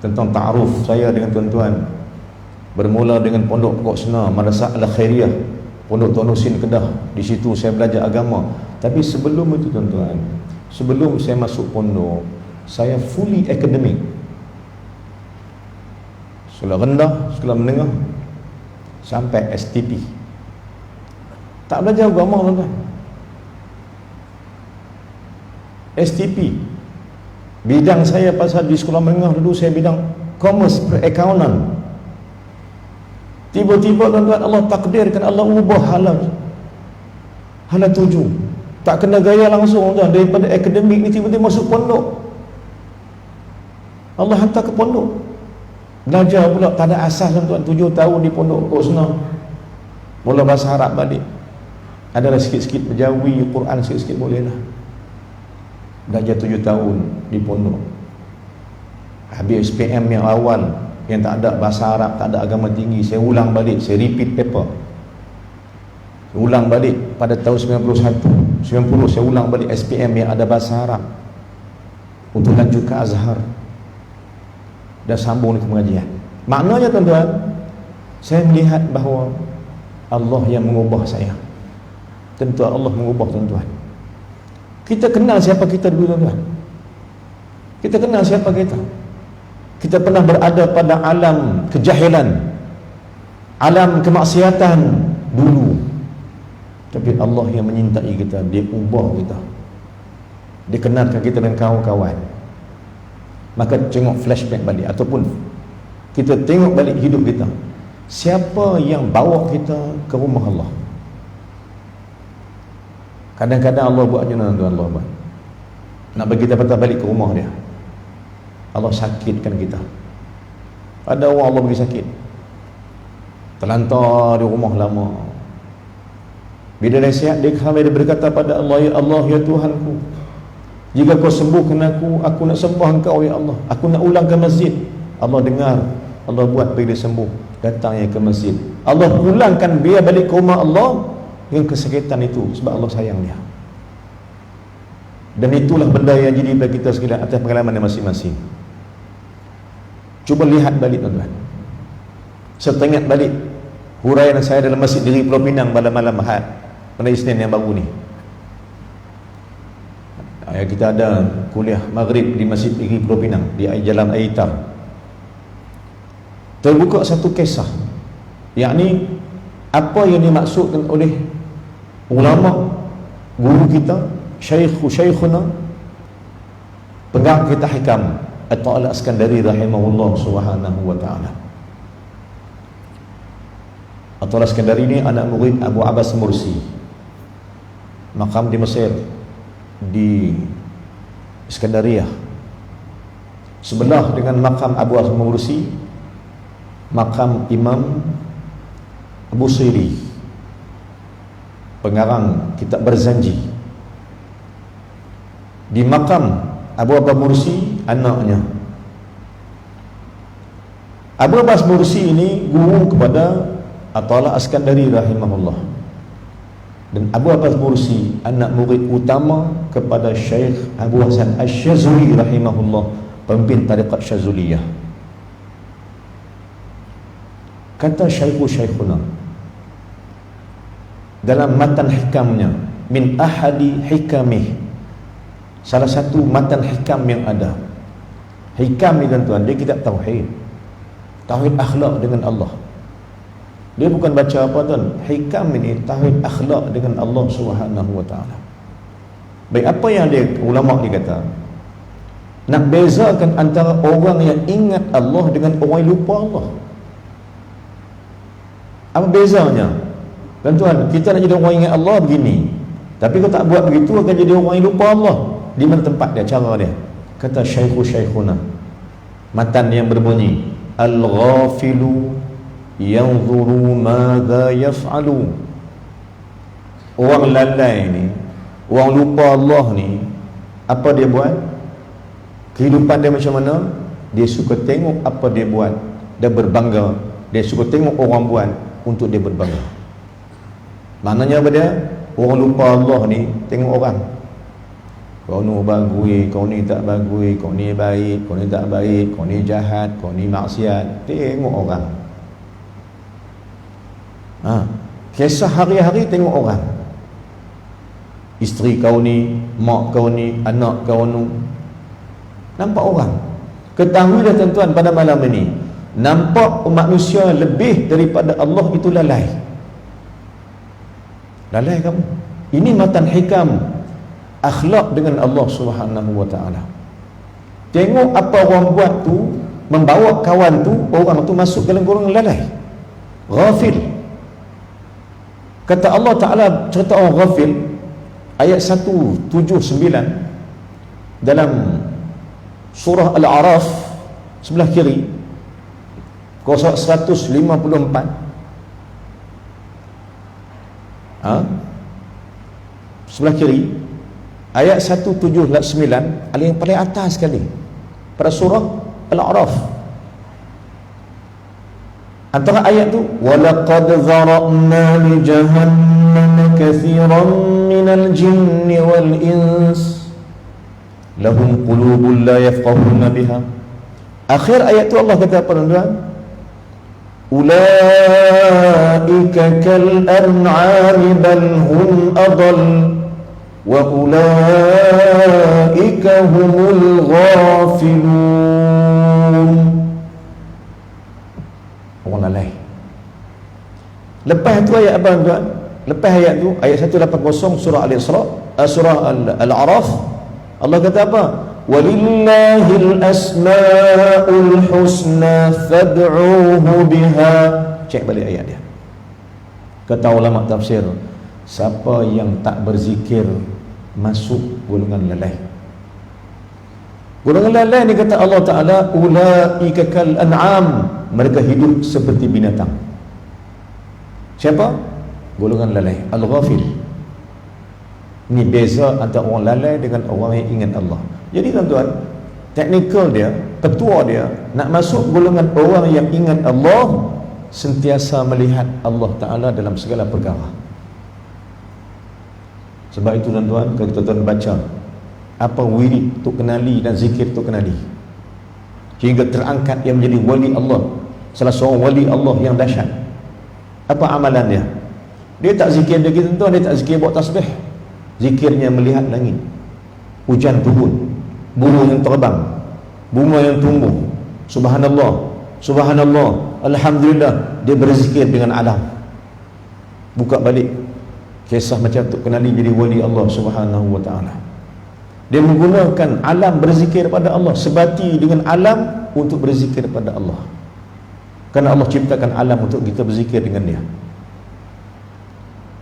tentang ta'aruf saya dengan tuan-tuan. Bermula dengan Pondok Pokok Sena, Madrasah Al-Khairiyah, Pondok Tuan Husin Kedah. Di situ saya belajar agama. Tapi sebelum itu tuan-tuan, sebelum saya masuk pondok, saya fully akademik. Sekolah rendah, sekolah menengah, sampai STP. Tak belajar agama, tuan-tuan. STP. Bidang saya pasal di sekolah menengah dulu saya bidang commerce, perakaunan. Tiba-tiba tuan-tuan Allah takdirkan, Allah ubah hala tuju. Tak kena gaya langsung, tuan. Daripada akademik ni tiba-tiba masuk pondok. Allah hantar ke pondok. Belajar pula tak ada asas, tuan-tuan. 7 tahun di pondok Pokok Sena. Mula bahasa Arab balik. Adalah sikit-sikit berjawi Quran, sikit-sikit boleh lah. Belajar 7 tahun di pondok. Habis SPM yang awal, yang tak ada bahasa Arab, tak ada agama tinggi, saya ulang balik, saya repeat paper. Saya ulang balik pada tahun 90 saya ulang balik SPM yang ada bahasa Arab untuk lanjut ke Azhar dan sambung ke pengajian. Maknanya tuan-tuan, saya melihat bahawa Allah yang mengubah saya. Tentu Allah mengubah tuan-tuan. Kita kenal siapa kita dulu, tuan-tuan. Kita kenal siapa kita. Kita pernah berada pada alam kejahilan, alam kemaksiatan dulu. Tapi Allah yang menyintai kita, dia ubah kita, dia kenalkan kita dengan kawan-kawan. Maka tengok flashback balik, ataupun kita tengok balik hidup kita. Siapa yang bawa kita ke rumah Allah? Kadang-kadang Allah buat macam mana, tuan? Allah buat nak bagi kita patah balik ke rumah dia. Allah sakitkan kita. Ada orang Allah bagi sakit, terlantar di rumah lama. Bila dia sihat, dia khamil, dia berkata pada Allah, ya Allah, ya Tuhanku, jika kau sembuhkan aku nak sembah engkau, ya Allah. Aku nak ulang ke masjid. Allah dengar, Allah buat bagi dia sembuh, datangnya ke masjid. Allah pulangkan dia balik ke rumah Allah dengan kesakitan itu, sebab Allah sayang dia. Dan itulah benda yang jadi bagi kita sekalian atas pengalaman masing-masing. Cuba lihat balik, tuan-tuan. Saya teringat balik huraian saya dalam masjid Diri Pulau Pinang pada malam Ahad, pada Isnin yang baru ni. Kita ada kuliah maghrib di Masjid Diri Pulau Pinang di Jalan Aitar. Terbuka satu kisah, yakni apa yang dimaksudkan oleh ulama, guru kita, syekhuna, pegang kita hikam At-Ta'ala Askandari rahimahullah subhanahu wa ta'ala. At-Ta'ala Askandari ini anak murid Abu Abbas Mursi, makam di Mesir, di Iskandariyah. Sebelah dengan makam Abu Abbas Mursi, makam Imam Abu Siri, pengarang kitab Berzanji. Di makam Abu Abbas Mursi, anaknya Abu Abbas Mursi ini guru kepada At-Ta'ala Askandari rahimahullah. Dan Abu Abbas Mursi anak murid utama kepada Syekh Abu Hasan Asy-Syazuli rahimahullah, pemimpin tariqat Syazuliyah. Kata syekhuna dalam matan hikamnya, min ahadi hikamih, salah satu matan hikam yang ada. Hikam ni tuan-tuan, dia kitab tauhid, tauhid akhlak dengan Allah. Dia bukan baca apa, tuan. Hikam ini tauhid akhlak dengan Allah Subhanahu wa taala. Baik, apa yang dia ulama dia kata, nak bezakan antara orang yang ingat Allah dengan orang yang lupa Allah. Apa bezanya? Tuan-tuan, kita nak jadi orang ingat Allah begini. Tapi kalau tak buat begitu akan jadi orang yang lupa Allah. Di mana tempat dia, cara dia? Kata syekhuna matan yang berbunyi al-ghafilu yanzuru madza yaf'alu. Orang lalai ni, orang lupa Allah ni, apa dia buat? Kehidupan dia macam mana? Dia suka tengok apa dia buat dan berbangga. Dia suka tengok orang buat untuk dia berbangga. Maknanya apa dia? Orang lupa Allah ni tengok orang. Kau ni bagus, kau ni tak bagus, kau ni baik, kau ni tak baik, kau ni jahat, kau ni maksiat. Tengok orang. Kisah hari-hari tengok orang. Isteri kau ni, mak kau ni, anak kau ni. Nampak orang. Ketahuilah tuan-tuan pada malam ini, nampak manusia lebih daripada Allah itu lalai. Lalai kamu. Ini matan hikam akhlak dengan Allah Subhanahu wa taala. Tengok apa orang buat tu, membawa kawan tu, orang tu masuk dalam golongan lalai, ghafil. Kata Allah Taala cerita orang ghafil, ayat 179 dalam surah Al-A'raf sebelah kiri, surah 154. Sebelah kiri ayat 179, yang paling atas sekali pada surah Al-A'raf. Antara ayat tu, walaqad zara'na li jahannam katsiran minal jinni wal ins lahum qulubun la yafqahuna biha. Akhir ayat tu Allah kata apa tuan-tuan? Ulaika kal an'ami bal hum adall wa ulaika humul ghafilun. Orang lalai. Lepas tu ayat apa tuan? Lepas ayat tu ayat 180 surah Al-Isra, surah Al-A'raf, Allah kata apa? Walillahil asma'ul husna fad'uhu biha. Cek balik ayat dia. Kata ulama tafsir, siapa yang tak berzikir masuk golongan lalai. Golongan lalai ni kata Allah Ta'ala, ulaika kal an'am, mereka hidup seperti binatang. Siapa? Golongan lalai, al-ghafil. Ini beza antara orang lalai dengan orang yang ingat Allah. Jadi tuan-tuan, teknikal dia, ketua dia, nak masuk golongan orang yang ingat Allah, sentiasa melihat Allah Ta'ala dalam segala perkara. Sebab itu tuan-tuan, kalau tuan-tuan baca apa wirid untuk kenali dan zikir untuk kenali, hingga terangkat yang menjadi wali Allah, salah seorang wali Allah yang dahsyat, apa amalan dia? Dia tak zikir lagi tuan-tuan, dia tak zikir buat tasbih. Zikirnya melihat langit, hujan turun, burung yang terbang, bunga yang tumbuh, subhanallah, subhanallah, alhamdulillah. Dia berzikir dengan alam. Buka balik kisah macam tu, kenali jadi wali Allah Subhanahu wa ta'ala. Dia menggunakan alam berzikir pada Allah, sebati dengan alam untuk berzikir pada Allah. Kerana Allah ciptakan alam untuk kita berzikir dengan dia.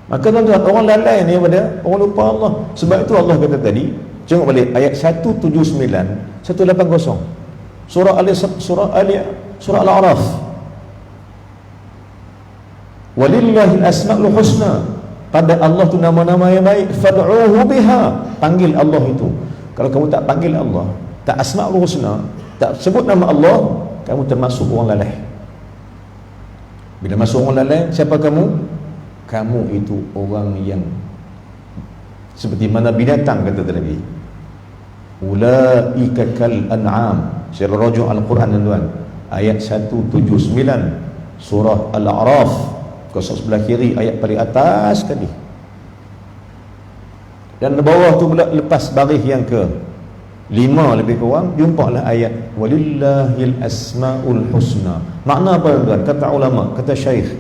Maka tuan-tuan, orang lalai ni pada orang lupa Allah. Sebab itu Allah kata tadi, tengok balik ayat 179 180 surah Al-A'raf, walillahil asma'ul husna, pada Allah tu nama-nama yang baik, fad'uhu biha, panggil Allah itu. Kalau kamu tak panggil Allah, tak asma'ul husna, tak sebut nama Allah, kamu termasuk orang lalai. Bila masuk orang lalai, siapa kamu? Kamu itu orang yang seperti mana binatang, kata tadi. Ulaika kal an'am. Saya rujuk Al-Quran tuan-tuan, ayat 179 surah Al-A'raf, kosong sebelah kiri, ayat paling atas tadi. Dan bawah tu pula, lepas baris yang ke 5 lebih kurang, jumpalah ayat walillahil asma'ul husna. Makna apa tuan? Kata ulama, kata syekh,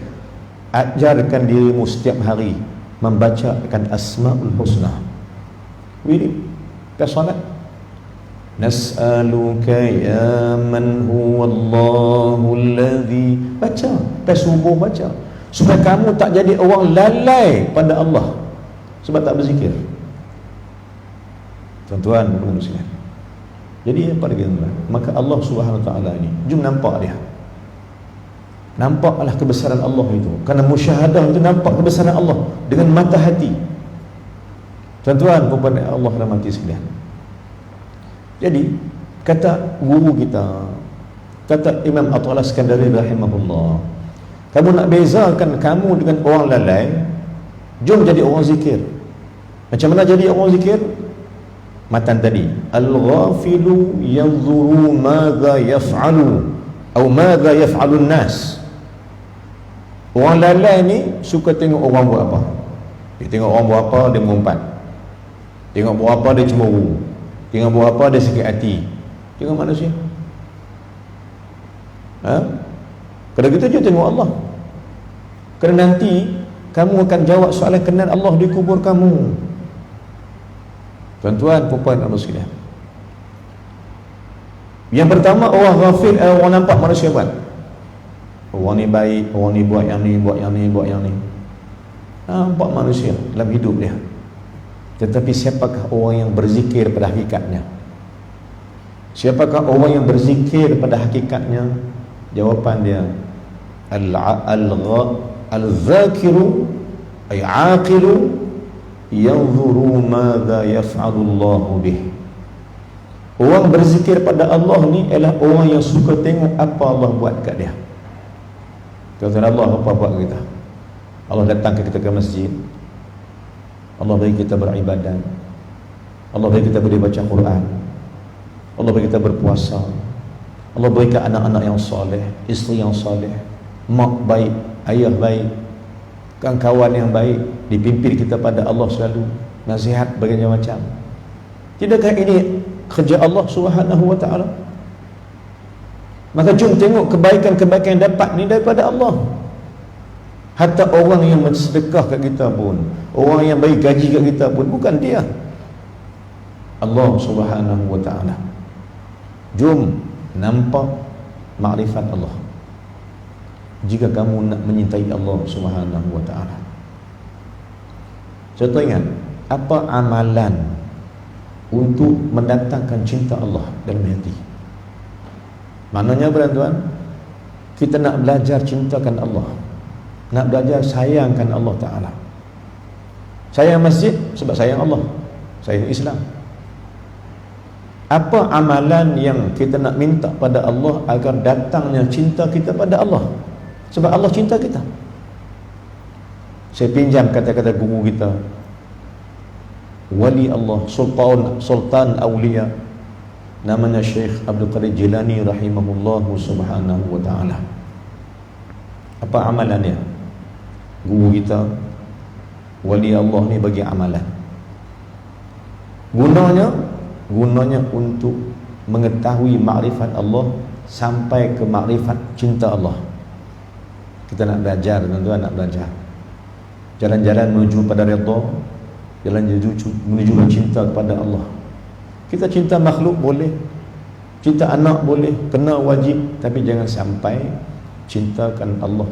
ajarkan dirimu setiap hari membacakan asma'ul husna. Wirid ke salat, nas'aluka ya man huwallahu alladhi, baca pas subuh, baca supaya kamu tak jadi orang lalai pada Allah sebab tak berzikir. Tuan-tuan dan muslimin, jadi apa lagi tuan? Maka Allah Subhanahu Wa Taala ini, jom nampak dia, nampaklah kebesaran Allah itu. Kerana musyahadah itu nampak kebesaran Allah dengan mata hati. Tuan-tuan kepada Allah rahmati sekalian. Jadi kata guru kita, kata Imam Athaillah Iskandari rahimahullah, kamu nak bezakan kamu dengan orang lalai, jom jadi orang zikir. Macam mana jadi orang zikir? Matan tadi, al-ghafilu yanzuru madza yaf'alu atau madza yaf'alun nas. Orang lalai ni suka tengok orang buat apa. Dia tengok orang buat apa, dia mengumpat. Tengok buat apa, dia cemburu. Tengok buat apa, dia sakit hati. Tengok manusia. Kalau gitu je tengok Allah. Kerana nanti kamu akan jawab soalan kenal Allah di kubur kamu. Tuan-tuan, puan-puan dan muslimin. Yang pertama, orang ghafil, orang nampak manusia buat. Orang ni baik, orang ni buat yang ni, buat yang ni, buat yang ni. Nampak manusia dalam hidup dia. Tetapi siapakah orang yang berzikir pada hakikatnya? Siapakah orang yang berzikir pada hakikatnya? Jawapan dia, al-zakiru ay aqilu yanzuru madza yaf'alu Allah bih. Orang berzikir pada Allah ni ialah orang yang suka tengok apa Allah buat kat dia. Tuan-tuan, Allah apa buat kita? Allah datang ke kita ke masjid, Allah bagi kita beribadat, Allah bagi kita boleh baca Quran, Allah bagi kita berpuasa, Allah berikan anak-anak yang soleh, isteri yang soleh, mak baik, ayah baik, kawan-kawan yang baik, dipimpin kita pada Allah selalu, nasihat berbagai macam. Tidakkah ini kerja Allah Subhanahu Wa Taala? Maka jom tengok kebaikan-kebaikan yang dapat ni daripada Allah. Hatta orang yang bersedekah kat kita pun, orang yang bagi gaji kat kita pun, bukan dia, Allah Subhanahu Wa Taala. Jom nampak makrifat Allah jika kamu nak menyintai Allah Subhanahu Wa Taala. Contoh ingat, apa amalan untuk mendatangkan cinta Allah dalam hati? Maknanya tuan, kita nak belajar cintakan Allah, nak belajar sayangkan Allah Ta'ala. Sayang masjid sebab sayang Allah, sayang Islam. Apa amalan yang kita nak minta pada Allah agar datangnya cinta kita pada Allah? Sebab Allah cinta kita. Saya pinjam kata-kata guru kita, wali Allah, Sultan Aulia, namanya Syekh Abdul Qadir Jilani rahimahullahu subhanahu wa ta'ala. Apa amalannya? Guru kita, wali Allah ni bagi amalan. Gunanya untuk mengetahui makrifat Allah sampai ke makrifat cinta Allah. Kita nak belajar, tuan-tuan, nak belajar jalan-jalan menuju pada redha, jalan menuju cinta kepada Allah. Kita cinta makhluk boleh, cinta anak boleh, kena wajib, tapi jangan sampai cintakan Allah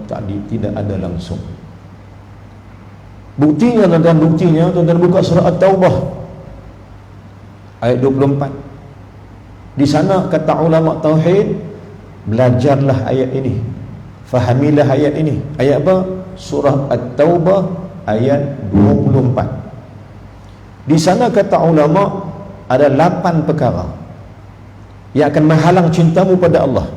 tidak ada langsung. Buktinya tuan-tuan buka surah At-Taubah ayat 24. Di sana kata ulama tauhid, belajarlah ayat ini, fahamilah ayat ini. Ayat apa? Surah At-Taubah ayat 24. Di sana kata ulama ada 8 perkara yang akan menghalang cintamu pada Allah.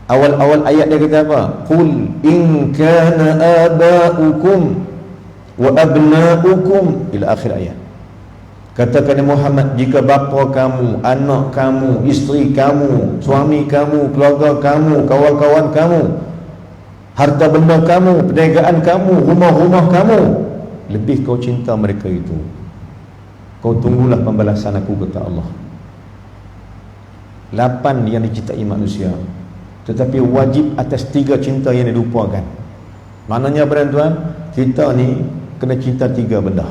Awal-awal ayat dia kata apa? Qul in kana aba'ukum wa abna'ukum ila akhir ayat. Katakan Muhammad, jika bapa kamu, anak kamu, isteri kamu, suami kamu, keluarga kamu, kawan-kawan kamu, harta benda kamu, perniagaan kamu, rumah-rumah kamu, lebih kau cinta mereka itu, kau tunggulah pembalasan aku, kata Allah. 8 yang dicintai manusia, tetapi wajib atas 3 cinta yang dilupakan. Maknanya tuan, kita ni kena cinta 3 benda.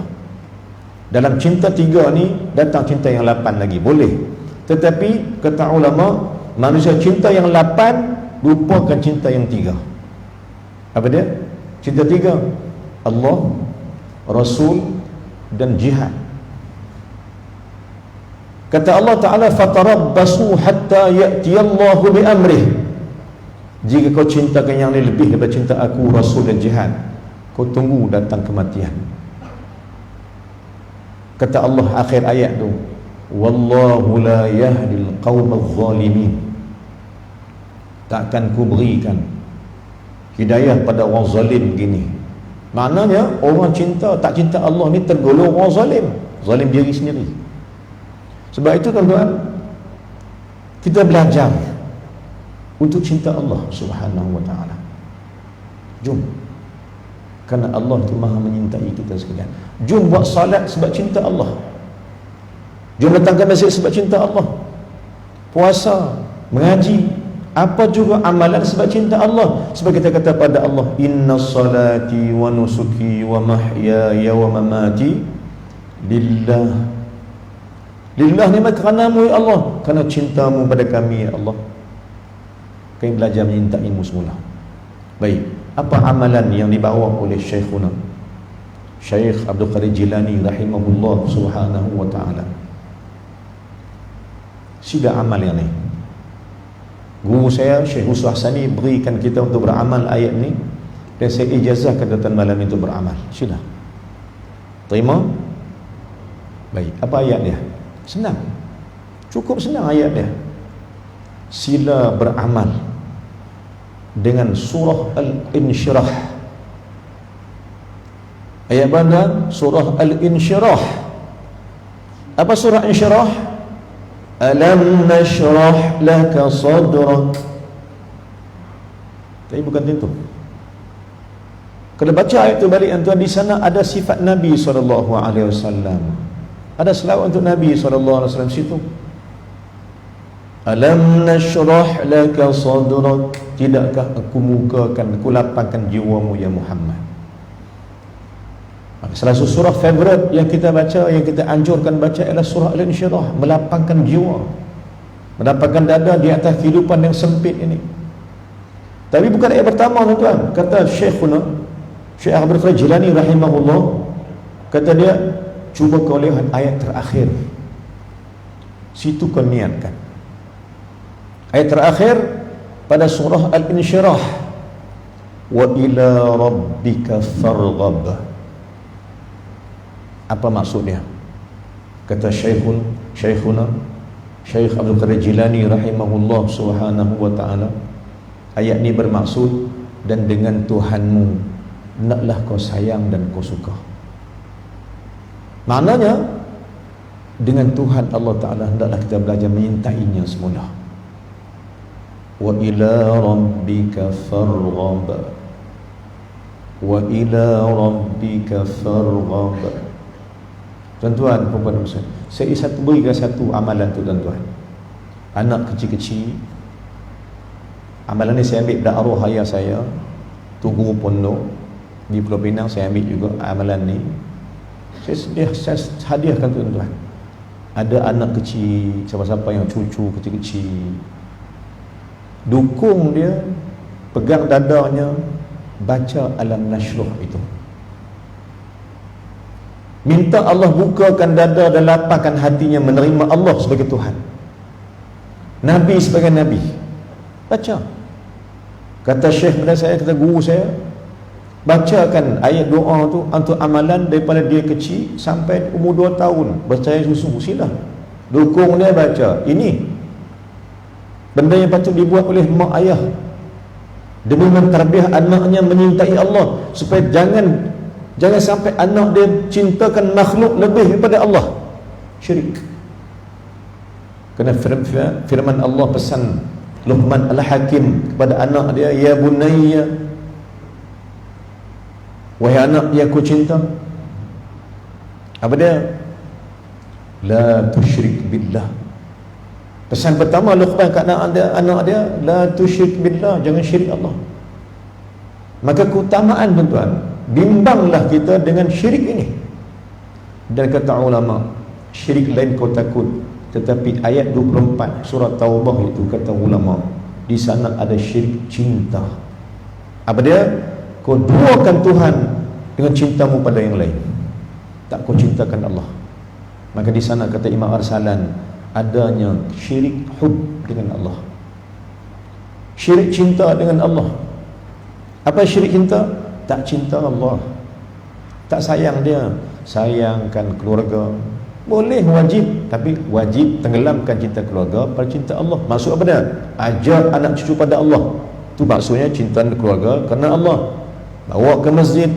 Dalam cinta 3 ni datang cinta yang 8 lagi, boleh. Tetapi kata ulama, manusia cinta yang 8 lupakan cinta yang 3. Apa dia? Cinta tiga: Allah, Rasul dan jihad. Kata Allah Ta'ala, fatarabbasu hatta ya'tiyallahu bi amrih. Jika kau cintakan yang lain lebih daripada cinta aku, Rasul dan jihad, kau tunggu datang kematian. Kata Allah akhir ayat tu, wallahu la yahdil qaumal zalimin. Takkan ku berikan hidayah pada orang zalim begini. Maknanya orang cinta tak cinta Allah ni tergolong orang zalim, zalim diri sendiri. Sebab itu tuan-tuan, kita belajar untuk cinta Allah Subhanahu wa ta'ala. Jom, kerana Allah tu maha menyintai kita sekalian. Jom buat salat sebab cinta Allah. Jom datang ke masjid sebab cinta Allah. Puasa, mengaji, apa juga amalan sebab cinta Allah. Sebab kita kata pada Allah, inna salati wa nusuki wa mahyaya wa mamati lillah. Lillah ni kerana-Mu ya Allah, kerana cinta-Mu pada kami ya Allah. Kami belajar menyintaimu semula. Baik, apa amalan yang dibawa oleh Syekhuna Syekh Abdul Qadir Jilani rahimahullah subhanahu wa ta'ala? Sida amal yang ni, guru saya Syekh Hussein Hassani berikan kita untuk beramal ayat ni, dan saya ijazahkan datang malam itu beramal. Sila terima. Baik, apa ayat dia? Senang, cukup senang ayat dia. Sila beramal dengan surah Al-Insyirah. Ayat mana? Surah Al-Insyirah. Apa surah Insyirah? Alam nashrah laka sadrak. Tapi bukan itu. Kalau baca ayat itu balik tuan, di sana ada sifat Nabi SAW. Ada selawat untuk Nabi SAW situ. Alam nashrah laka sadrak. Tidakkah aku mukakan, aku lapangkan jiwamu ya Muhammad. Salah satu surah favourite yang kita baca, yang kita anjurkan baca ialah surah Al-Insyirah. Melapangkan jiwa, melapangkan dada di atas kehidupan yang sempit ini. Tapi bukan ayat pertama tuan-tuan. Kata Syekhuna Syekh Abdul Qadir Jilani rahimahullah, kata dia, cuba kau lihat ayat terakhir, situ kau niatkan. Ayat terakhir pada surah Al-Insyirah, wa ila rabbika farghab. Apa maksudnya? Kata Syekhuna Syekh Abdul Qadir Jilani rahimahullah subhanahu wa ta'ala, ayat ni bermaksud, dan dengan Tuhanmu hendaklah kau sayang dan kau suka. Maknanya dengan Tuhan Allah Ta'ala hendaklah kita belajar menyintainya semula. Wa ila rabbika farghab, wa ila rabbika farghab. Tuan-tuan, puan-puan, saya berikan satu amalan tu tuan-tuan. Anak kecil-kecil, amalan ni saya ambil dari arwah ayah saya, tu guru pondok di Pulau Pinang. Saya ambil juga amalan ni, saya hadiahkan tuan-tuan. Ada anak kecil, siapa-siapa yang cucu kecil-kecil, dukung dia, pegang dadanya, baca Alam Nashrah itu. Minta Allah bukakan dada dan lapangkan hatinya menerima Allah sebagai Tuhan, Nabi sebagai Nabi. Baca. Kata Syekh pada saya, kata guru saya, bacakan ayat doa tu untuk amalan daripada dia kecil sampai umur 2 tahun, percaya susu. Sila dukung dia baca. Ini benda yang patut dibuat oleh mak ayah demi mentarbiah anaknya menyintai Allah, supaya jangan sampai anak dia cintakan makhluk lebih daripada Allah, syirik. Kerana firman Allah pesan Luqman Al-Hakim kepada anak dia, ya bunayya, wahai anak yang aku cinta, apa dia? La tusyrik billah. Pesan pertama Luqman kat anak dia, la tusyrik billah, jangan syirik Allah. Maka keutamaan tuan-tuan, bimbanglah kita dengan syirik ini. Dan kata ulama, syirik lain kau takut, tetapi ayat 24 surah Taubah itu, kata ulama, di sana ada syirik cinta. Apa dia? kau duakan Tuhan dengan cintamu pada yang lain, tak kau cintakan Allah. Maka di sana kata Imam Arsalan, adanya syirik hub dengan Allah, syirik cinta dengan Allah. Apa syirik cinta? Tak cinta Allah, tak sayang dia. Sayangkan keluarga boleh, wajib, tapi wajib tenggelamkan cinta keluarga pada cinta Allah. Maksud apa dia? Ajar anak cucu pada Allah, tu maksudnya cinta keluarga kerana Allah. Bawa ke masjid,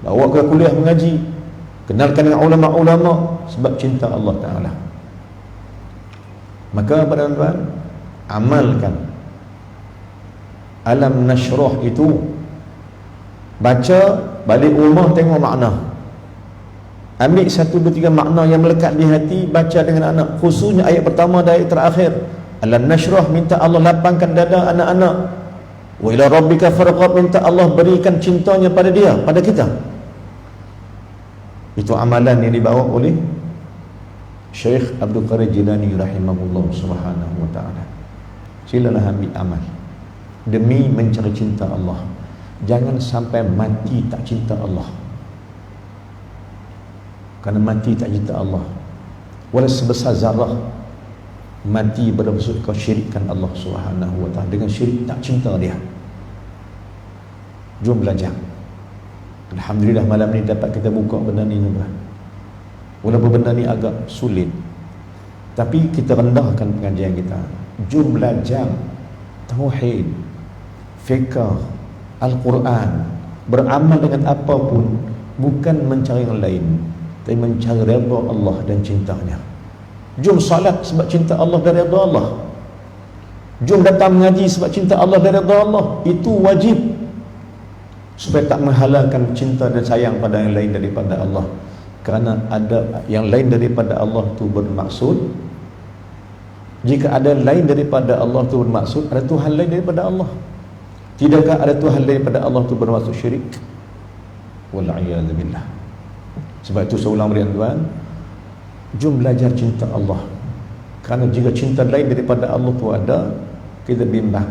bawa ke kuliah mengaji, kenalkan dengan ulama-ulama sebab cinta Allah Ta'ala. Maka pada tuan, amalkan Alam Nashrah itu, baca, balik rumah tengok makna, ambil 1, 2, 3 makna yang melekat di hati, baca dengan anak, khususnya ayat pertama dan ayat terakhir. Alam Nashrah, minta Allah lapangkan dada anak-anak. Wa ila rabbika farghab, minta Allah berikan cintanya pada dia, pada kita. Itu amalan yang dibawa oleh Syekh Abdul Qadir Jilani rahimahullah subhanahu wa ta'ala. Silalah ambil amal demi mencari cinta Allah. Jangan sampai mati tak cinta Allah. Kerana mati tak cinta Allah, walau sebesar zarah, mati bermaksud kau syirikkan Allah subhanahu wa ta'ala. Dengan syirik tak cinta dia. Jom belajar. Alhamdulillah malam ni dapat kita buka benda ni tuan. Walaupun benda ni agak sulit, tapi kita rendahkan pengajian kita. Jom belajar tauhid, fiqh, Al-Quran, beramal dengan apapun, bukan mencari yang lain, tapi mencari redha Allah dan cintanya. Jom salat sebab cinta Allah dan redha Allah. Jom datang mengaji sebab cinta Allah dan redha Allah. Itu wajib, supaya tak menghalalkan cinta dan sayang pada yang lain daripada Allah. Kerana ada yang lain daripada Allah tu bermaksud, jika ada lain daripada Allah tu bermaksud, ada Tuhan lain daripada Allah. Tidakkah ada Tuhan lain daripada Allah tu bermaksud syirik? Wal'iyadzubillah. Sebab itu saya ulang berikan tuan, jom belajar cinta Allah. Kerana jika cinta lain daripada Allah tu ada, kita bimbang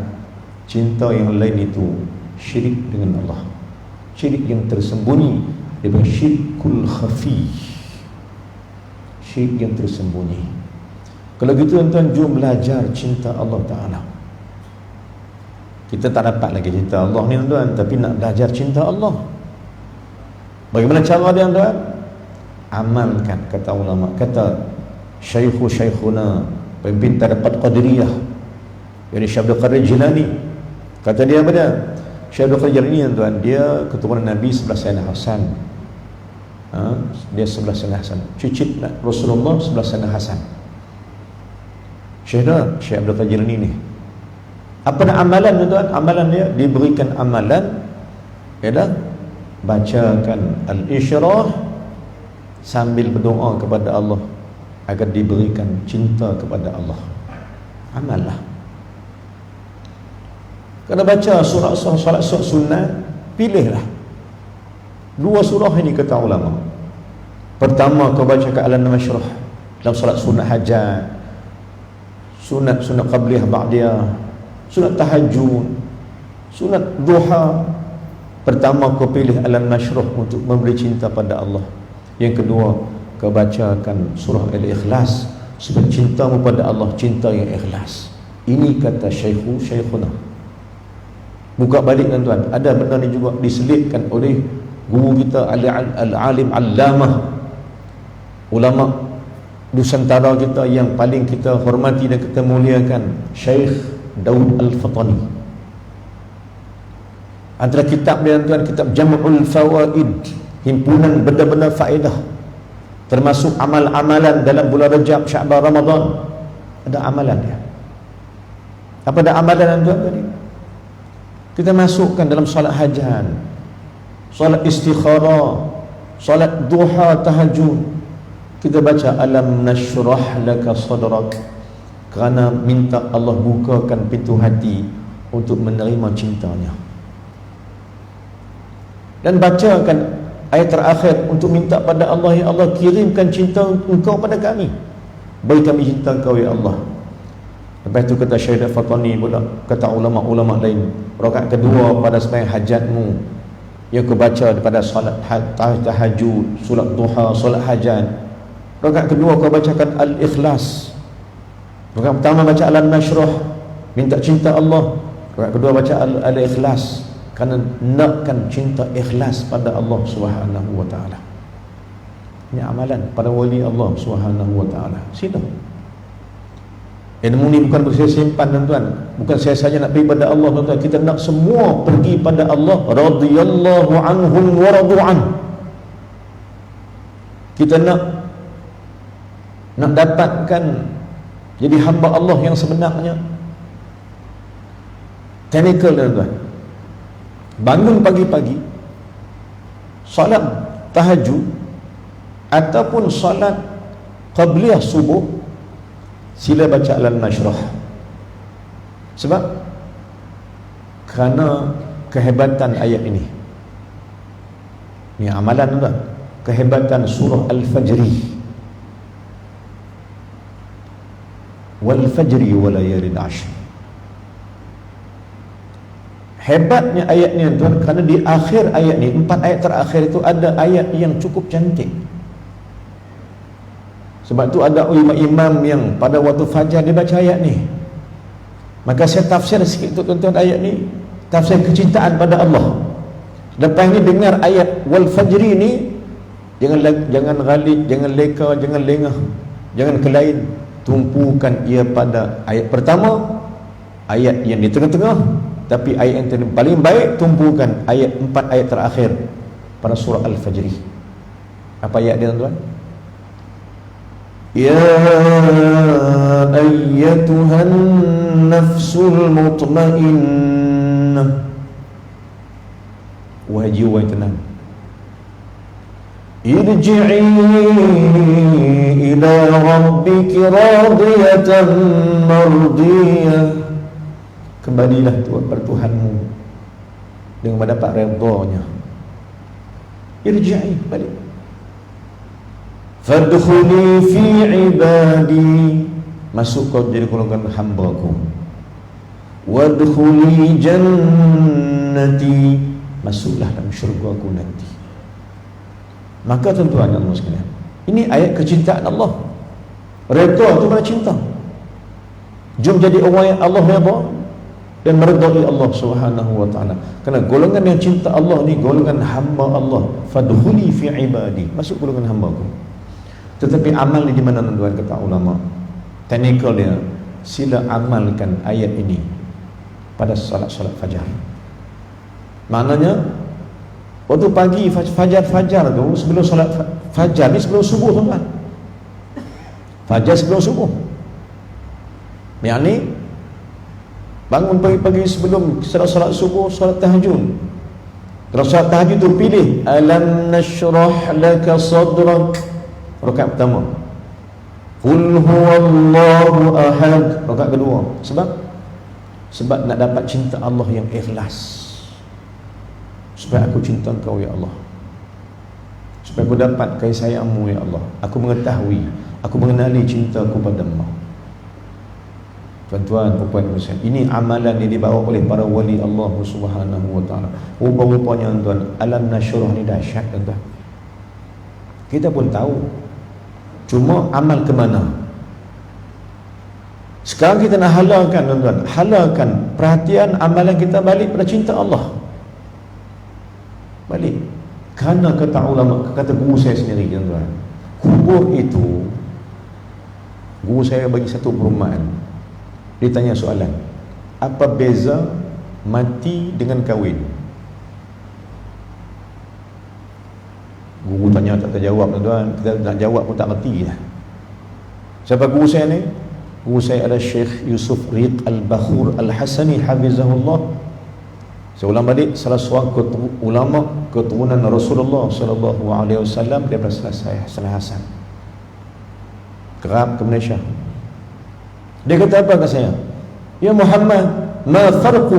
cinta yang lain itu syirik dengan Allah, syirik yang tersembunyi, daripada syirkul khafi, syirik yang tersembunyi. Kalau gitu tuan-tuan, jom belajar cinta Allah Ta'ala. Kita tak dapat lagi cinta Allah ni tuan, tapi nak belajar cinta Allah. Bagaimana cara dia tuan? Amalkan, kata ulama, kata syekhuna, pemimpin tarekat Qadiriyah, yani Syekh Abdul Qadir Jilani, kata dia apa dia? Syekh Abdul Qadir Jilani tuan, dia keturunan Nabi sebelah Sayyidina Hasan. Dia sebelah Sayyidina Hasan, cicit Rasulullah sebelah Sayyidina Hasan. Syekh Abdul Qadir Jilani ni, apa nak amalan tuan? Amalan dia diberikan amalan ialah bacakan Al-Isyrah sambil berdoa kepada Allah agar diberikan cinta kepada Allah. Amallah. Kena baca surah solat sunat, pilihlah 2 surah ini kata ulama. Pertama kau bacakan Alam Nashrah dalam solat sunat hajat, sunat qabliyah ba'diyah, sunat tahajud, sunat duha. Pertama kau pilih Alam Nashrah untuk memberi cinta pada Allah. Yang kedua, kau bacakan surah Al-Ikhlas supaya cintamu pada Allah cinta yang ikhlas. Ini kata syekhuna. Buka balik tuan-tuan, ada benda ni juga diselitkan oleh guru kita al-alim allamah, ulama Nusantara kita yang paling kita hormati dan kita muliakan, Syekh Daud Al-Fatani. Antara kitab dia tuan, kitab Jam'ul Fawaid, himpunan benda-benda faedah, termasuk amal-amalan dalam bulan Rajab, Sya'ban, Ramadan. Ada amalan dia. Apa ada amalan tuan tadi? Kita masukkan dalam solat hajat, solat istikharah, solat duha, tahajud. Kita baca Alam Nashrah laka sadrak, kerana minta Allah bukakan pintu hati untuk menerima cintanya. Dan bacakan ayat terakhir untuk minta pada Allah, ya Allah kirimkan cinta engkau pada kami, bagi kami cinta engkau ya Allah. Lepas itu kata Syekh Fatani pula, kata ulama-ulama lain, rakaat kedua pada sembahyang hajatmu, yang kau baca daripada solat tahajud, solat duha, solat hajat. Rakaat kedua kau bacakan Al-Ikhlas. Rakaat pertama baca Alam Nashrah, minta cinta Allah. Rakaat kedua baca Al-Ikhlas, kerana nakkan cinta ikhlas pada Allah Subhanahu wa taala. Ini amalan para wali Allah Subhanahu wa taala. Sila. Ilmu ni bukan saya simpan tuan-tuan. Bukan saya saja nak pergi pada Allah tuan-tuan. Kita nak semua pergi pada Allah. Radhiyallahu anhum wa radu an. Kita nak dapatkan jadi hamba Allah yang sebenarnya. Technical tuan-tuan. Bangun pagi-pagi, solat tahajud ataupun solat qabliyah subuh, sila baca Alam Nashrah. Sebab kerana kehebatan ayat ini. Ini amalan tuan. Kehebatan surah Al-Fajri. Wal fajri wa layalin ashr. Hebatnya ayat ni tuan, kerana di akhir ayat ni, 4 ayat terakhir itu ada ayat yang cukup cantik. Sebab tu ada imam yang pada waktu fajar dia baca ayat ni. Maka saya tafsir sikit tu tuan-tuan ayat ni, tafsir kecintaan pada Allah. Lepas ni dengar ayat wal fajri ni, jangan ghalid, jangan leka, jangan lengah, jangan ke lain. Tumpukan ia pada ayat pertama, ayat yang di tengah-tengah, tapi ayat yang paling baik tumpukan ayat 4 ayat terakhir pada surah Al-Fajri. Apa ayat dia tuan-tuan? Ya ayyatuhan nafsul mutmainnah, wahai jiwa yang tenang, irji'i ila rabbiki radiyatan mardiyah, kembalilah kepada Tuhanmu dengan mendapat redha-Nya. Irji'i, balik. Fadkhuli fi ibadi, masuk kau jadi golongan hamba-Ku. Wadkhuli jannati, masuklah dalam syurga-Ku nanti. Maka tuan-tuan dan puan sekalian, ini ayat kecintaan Allah. Redha tu mana cinta. Jom jadi orang yang Allah redha dan meredai Allah Subhanahu wa taala. Kerana golongan yang cinta Allah ni golongan hamba Allah. Fadkhuli fi ibadi, masuk golongan hamba-Ku. Tetapi amal ni di mana tuan-tuan, kata ulama? Technical dia, sila amalkan ayat ini pada solat-solat fajar. Maknanya waktu pagi fajar tu, sebelum solat fajar ni, sebelum subuh tuan-tuan. Fajar sebelum subuh. Yang ni bangun pagi-pagi sebelum solat subuh, solat tahajud. Kalau solat tahajud tu pilih Alam nashrah laka sadrak, rakaat pertama. Qul huwallahu ahad, rakaat kedua. Sebab nak dapat cinta Allah yang ikhlas. Supaya aku cinta Engkau ya Allah, supaya aku dapat kasih sayang-Mu ya Allah. Aku mengetahui, aku mengenali cintaku padamu. Tuan-tuan, puan-puan, ini amalan yang dibawa oleh para wali Allah Subhanahu wa taala. Rupa-rupanya tuan, Alam Nashrah ni dahsyat tuan-tuan. Kita pun tahu, cuma amal ke mana? Sekarang kita nak halalkan tuan-tuan, halalkan perhatian amalan kita balik pada cinta Allah. Balik. Kerana kata ulama, kata guru saya sendiri tuan-tuan, kubur itu, guru saya bagi satu perumpamaan. Dia tanya soalan, apa beza mati dengan kahwin? Guru tanya tak terjawab tuan-tuan, kita nak jawab pun tak reti lah. Siapa guru saya ni? Guru saya adalah Syekh Yusuf Riq Al-Bakhur Al-Hasani hafizahullah. Saya ulang balik, salah seorang ulama keturunan Rasulullah sallallahu alaihi wasallam daripada Salah Hasan, kerap ke Malaysia. Dia kata apa kat saya? Ya Muhammad, ma farqu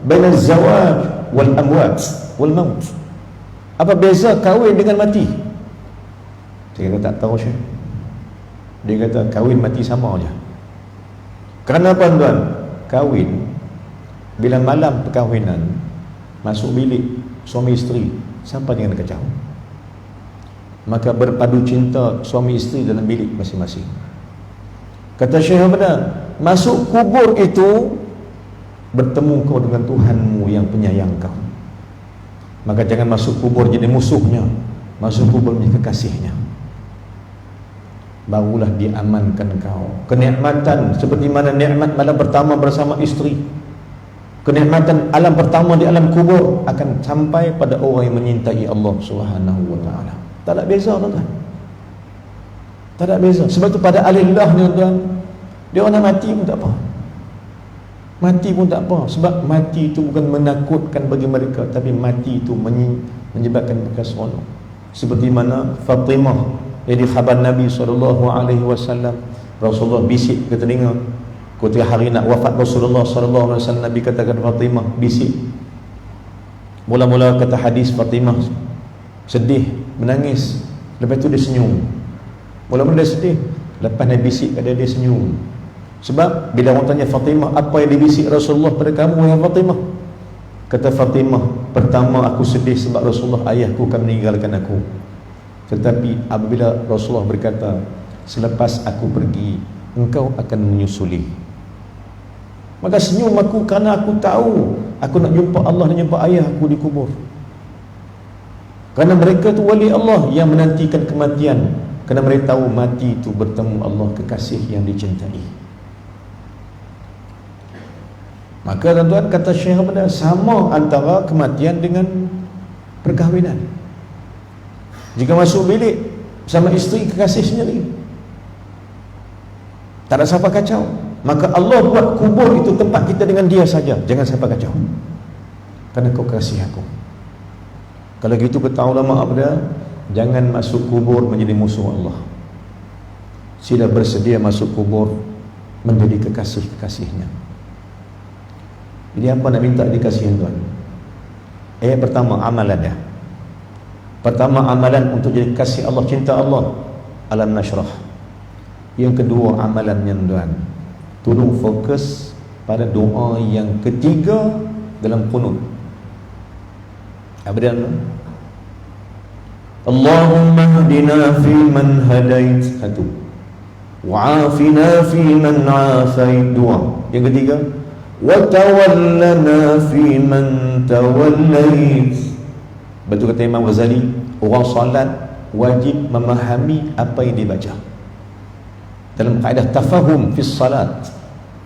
baina az-zawaj wal amwat wal maut? Apa beza kahwin dengan mati? Saya kata tak tahu Syekh. Dia kata kahwin mati sama aja. Kerana apa tuan? Kahwin, bila malam perkahwinan, masuk bilik suami isteri, siapa jangan kacau. Maka berpadu cinta suami isteri dalam bilik masing-masing. Kata Syekh Abdal, masuk kubur itu bertemu kau dengan Tuhanmu yang penyayang kau. Maka jangan masuk kubur jadi musuhnya, masuk kubur menjadi kekasihnya. Barulah diamankan kau. Kenikmatan seperti mana nikmat malam pertama bersama isteri, kenikmatan alam pertama di alam kubur akan sampai pada orang yang menyintai Allah Subhanahu wa taala. Tak ada beza, tuan-tuan. Tak ada beza. Sebab tu pada alillah ni, tuan-tuan, dia orang nak mati pun tak apa. Mati pun tak apa. Sebab mati itu bukan menakutkan bagi mereka, tapi mati itu menyebabkan mereka seronok. Seperti mana Fatimah, jadi khabar Nabi SAW, Rasulullah bisik ke telinga ketika hari nak wafat Rasulullah SAW. Nabi katakan Fatimah, bisik. Mula-mula kata hadis, Fatimah sedih, menangis. Lepas tu dia senyum. Mula-mula dia sedih, lepas Nabi bisik pada dia senyum. Sebab bila orang tanya Fatimah, apa yang dibisik Rasulullah pada kamu yang Fatimah? Kata Fatimah, pertama aku sedih sebab Rasulullah ayahku akan meninggalkan aku. Tetapi apabila Rasulullah berkata, selepas aku pergi, engkau akan menyusuli, maka senyum aku kerana aku tahu aku nak jumpa Allah dan jumpa ayah aku di kubur. Kerana mereka tu wali Allah yang menantikan kematian, kerana mereka tahu mati itu bertemu Allah, kekasih yang dicintai. Maka tuan-tuan, kata Syekh Abdal, sama antara kematian dengan perkahwinan. Jika masuk bilik sama isteri, kekasih sendiri, tak ada siapa kacau. Maka Allah buat kubur itu tempat kita dengan dia saja, jangan siapa kacau, kerana kau kasih aku. Kalau gitu kata ulama Abdal, jangan masuk kubur menjadi musuh Allah. Sila bersedia masuk kubur menjadi kekasih-kekasihnya. Jadi apa nak minta dikasihin, tuan? Ayat pertama, amalan dia. Pertama, amalan untuk jadi kasih Allah, cinta Allah, alam nashrah. Yang kedua, amalannya, tuan, tolong fokus pada doa yang ketiga dalam qunut. Apa dia? Allahumma hdina fi man hadait, satu, wa'afina fi man afait, dua. Yang ketiga, wa tawallana fi man tawallait. Betul kata Imam Ghazali, orang salat wajib memahami apa yang dibaca. Dalam kaedah tafahum fi salat,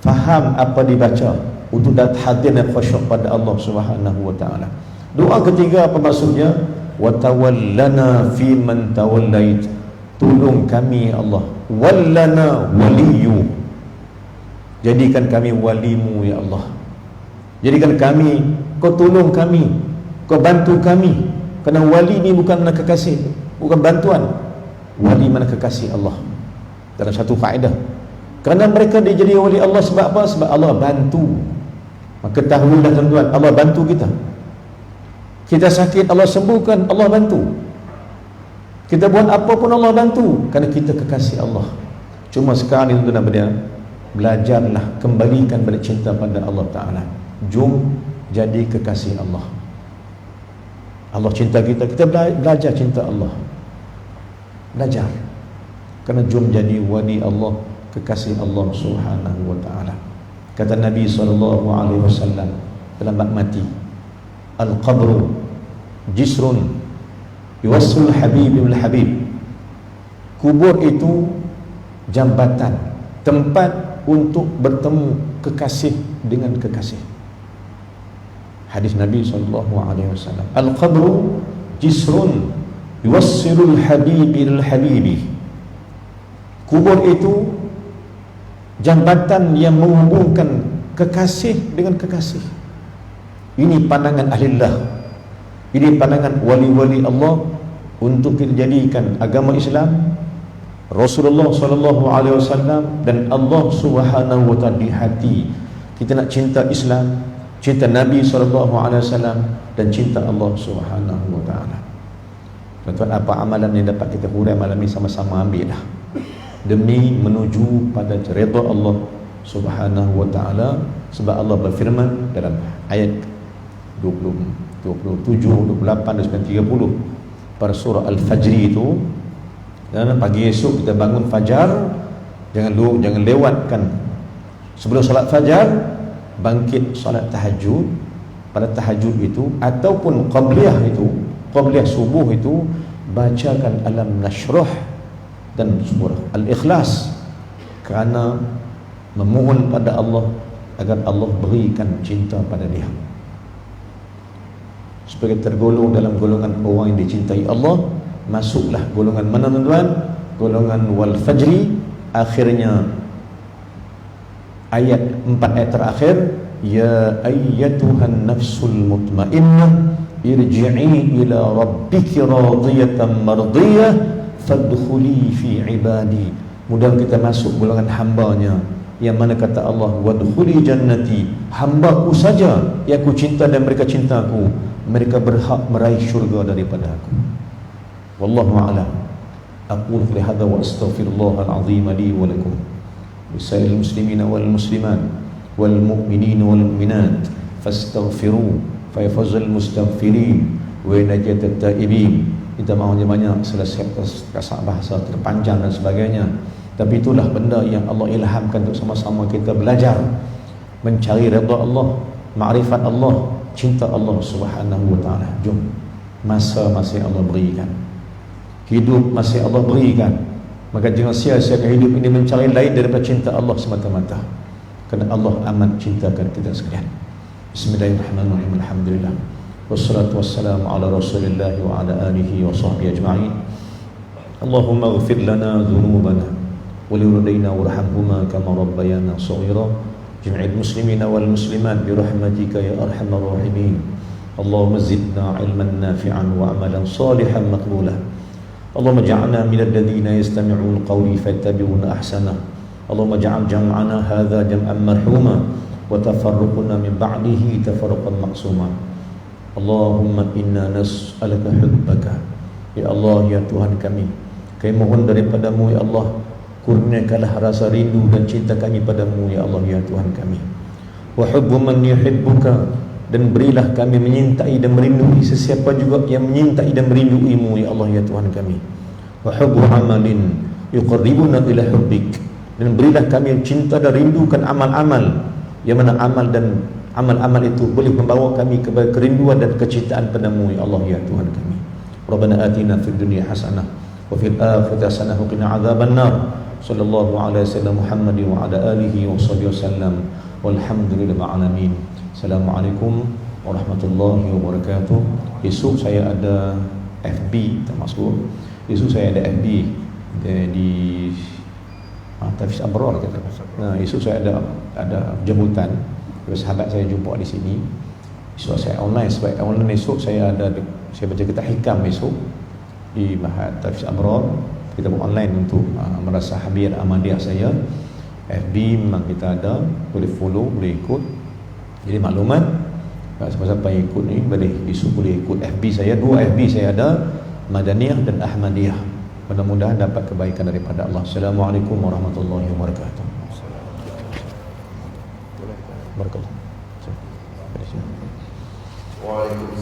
faham apa dibaca untuk dapat hadir dan khusyuk pada Allah Subhanahu wa taala. Doa ketiga apa maksudnya? Wa tawallana fi man tawallait, tolong kami ya Allah, wallana waliyu, jadikan kami walimu ya Allah, jadikan kami, kau tolong kami, kau bantu kami. Kerana wali ni bukan mana kekasih, bukan bantuan. Wali mana kekasih Allah. Dalam satu faedah, kerana mereka dia jadi wali Allah sebab apa? Sebab Allah bantu. Maka tahulah tuan-tuan, Allah bantu kita. Kita sakit, Allah sembuhkan, Allah bantu. Kita buat apa pun Allah bantu, kerana kita kekasih Allah. Cuma sekarang ni tuan-tuan, belajarlah, kembalikan balik cinta pada Allah Ta'ala. Jom jadi kekasih Allah. Allah cinta kita, kita belajar cinta Allah. Belajar. Kerana jom jadi wali Allah, kekasih Allah Subhanahu wa taala. Kata Nabi SAW dalam bab mati, al-qabru jisrun yuwassul habib bil habib. Kubur itu jambatan, tempat untuk bertemu kekasih dengan kekasih. Hadis Nabi SAW, al-qabru jisrun yuwassilul habib bil habibi. Kubur itu jambatan yang menghubungkan kekasih dengan kekasih. Ini pandangan ahlillah, ini pandangan wali-wali Allah untuk kita jadikan agama Islam, Rasulullah SAW dan Allah Subhanahu wa taala di hati. Kita nak cinta Islam, cinta Nabi SAW dan cinta Allah Subhanahu wa taala. Tuan-tuan, apa amalan yang dapat kita huraikan malam ini, sama-sama ambil dah, demi menuju pada redha Allah Subhanahu wa taala. Sebab Allah berfirman dalam ayat 27, 28, 29, 30 pada surah Al-Fajr itu. Dan pagi esok kita bangun fajar, jangan lewatkan sebelum salat fajar bangkit salat tahajud. Pada tahajud itu ataupun qabliyah subuh itu bacakan Alam Nashrah dan surah Al-Ikhlas, kerana memohon pada Allah agar Allah berikan cinta pada dia, supaya tergolong dalam golongan orang yang dicintai Allah. Masuklah golongan mana tuan-tuan? Golongan wal fajri. Akhirnya ayat 4 ayat terakhir, ya ayyatuhan nafsul mutmainnah irji'i ila rabbiki radiyatan mardiyah fadkhuli fi ibadi. Mudah kita masuk golongan hambanya, yang mana kata Allah, wadkhuli jannati, hambaku saja yang aku cinta dan mereka cintaku, mereka berhak meraih syurga daripada aku. Wallahu a'lam. Aqulu qawli hadza wa astaghfirullah al-azim li wa lakum lisa'il muslimina wal muslimat wal mu'minina wal mu'minat fastaghfiru fa yafuzul mustaghfirin wa najat at-taibin. Kita mahu banyak selesai kasak bahasa terpanjang dan sebagainya, tapi itulah benda yang Allah ilhamkan untuk sama-sama kita belajar mencari redha Allah, makrifat Allah, cinta Allah Subhanahu wa taala. Jom, masa masih Allah berikan, hidup masih Allah berikan, maka jangan sia-siakan hidup ini mencari lain daripada cinta Allah semata-mata, kerana Allah amat cintakan kita sekalian. Bismillahirrahmanirrahim. Alhamdulillah wassalatu wassalamu ala rasulillah wa ala alihi wa sahbihi ajma'in. Allahumma ighfir lana dhunubana wa liwalidayna warhamhuma kama rabbayana shaghira. Jami'il muslimina wal muslimat bi rahmatika ya arhamar rahimin. Allahumma zidna ilman nafi'an wa amalan salihan maqbulan. Allahumma ja'alna minal ladzina yastami'una al-qawla fayattabi'una ahsana. Allahumma ja'al jam'ana hadza jam'an marhuma wa tafarruquna min ba'dihi tafarruqan maqsuma. Allahumma inna nas'aluka hubbaka. Ya Allah, ya Tuhan kami mohon daripadamu ya Allah, kurniakanlah rasa rindu dan cinta kami padamu ya Allah, ya Tuhan kami. Wa hubbu man yuhibbuka, dan berilah kami menyintai dan merindui sesiapa juga yang menyintai dan merinduimu ya Allah, ya Tuhan kami. Wa hubbu amalin yuqarribuna ila hubbik, dan berilah kami yang cinta dan rindukan amal-amal yang mana amal-amal itu boleh membawa kami kepada kerinduan dan kecintaan padamu ya Allah, ya Tuhan kami. Rabbana atina fid dunya hasanah wa fil akhirati hasanah wa qina adzabannar. Sallallahu alaihi wasallam Muhammad wa ala alihi wa sahbihi wasallam. Walhamdulillahil alamin. Assalamualaikum warahmatullahi wabarakatuh. Esok saya ada FB, termasuk esok saya ada FB di Tafiz Abrar kata. Nah, esok saya ada jemputan. Sahabat saya jumpa di sini. Esok saya online, sebab online esok saya baca kitab hikam esok di Mahat Tafiz Abrar. Kita buat online untuk merasa habir Ahmadiyah saya. FB memang kita ada, boleh follow, boleh ikut. Jadi maklumat siapa-siapa yang ikut ni boleh ikut FB saya. Dua FB saya ada, Madaniyah dan Ahmadiyah. Mudah-mudahan dapat kebaikan daripada Allah. Assalamualaikum warahmatullahi wabarakatuh. Barakallah. Waalaikumsalam.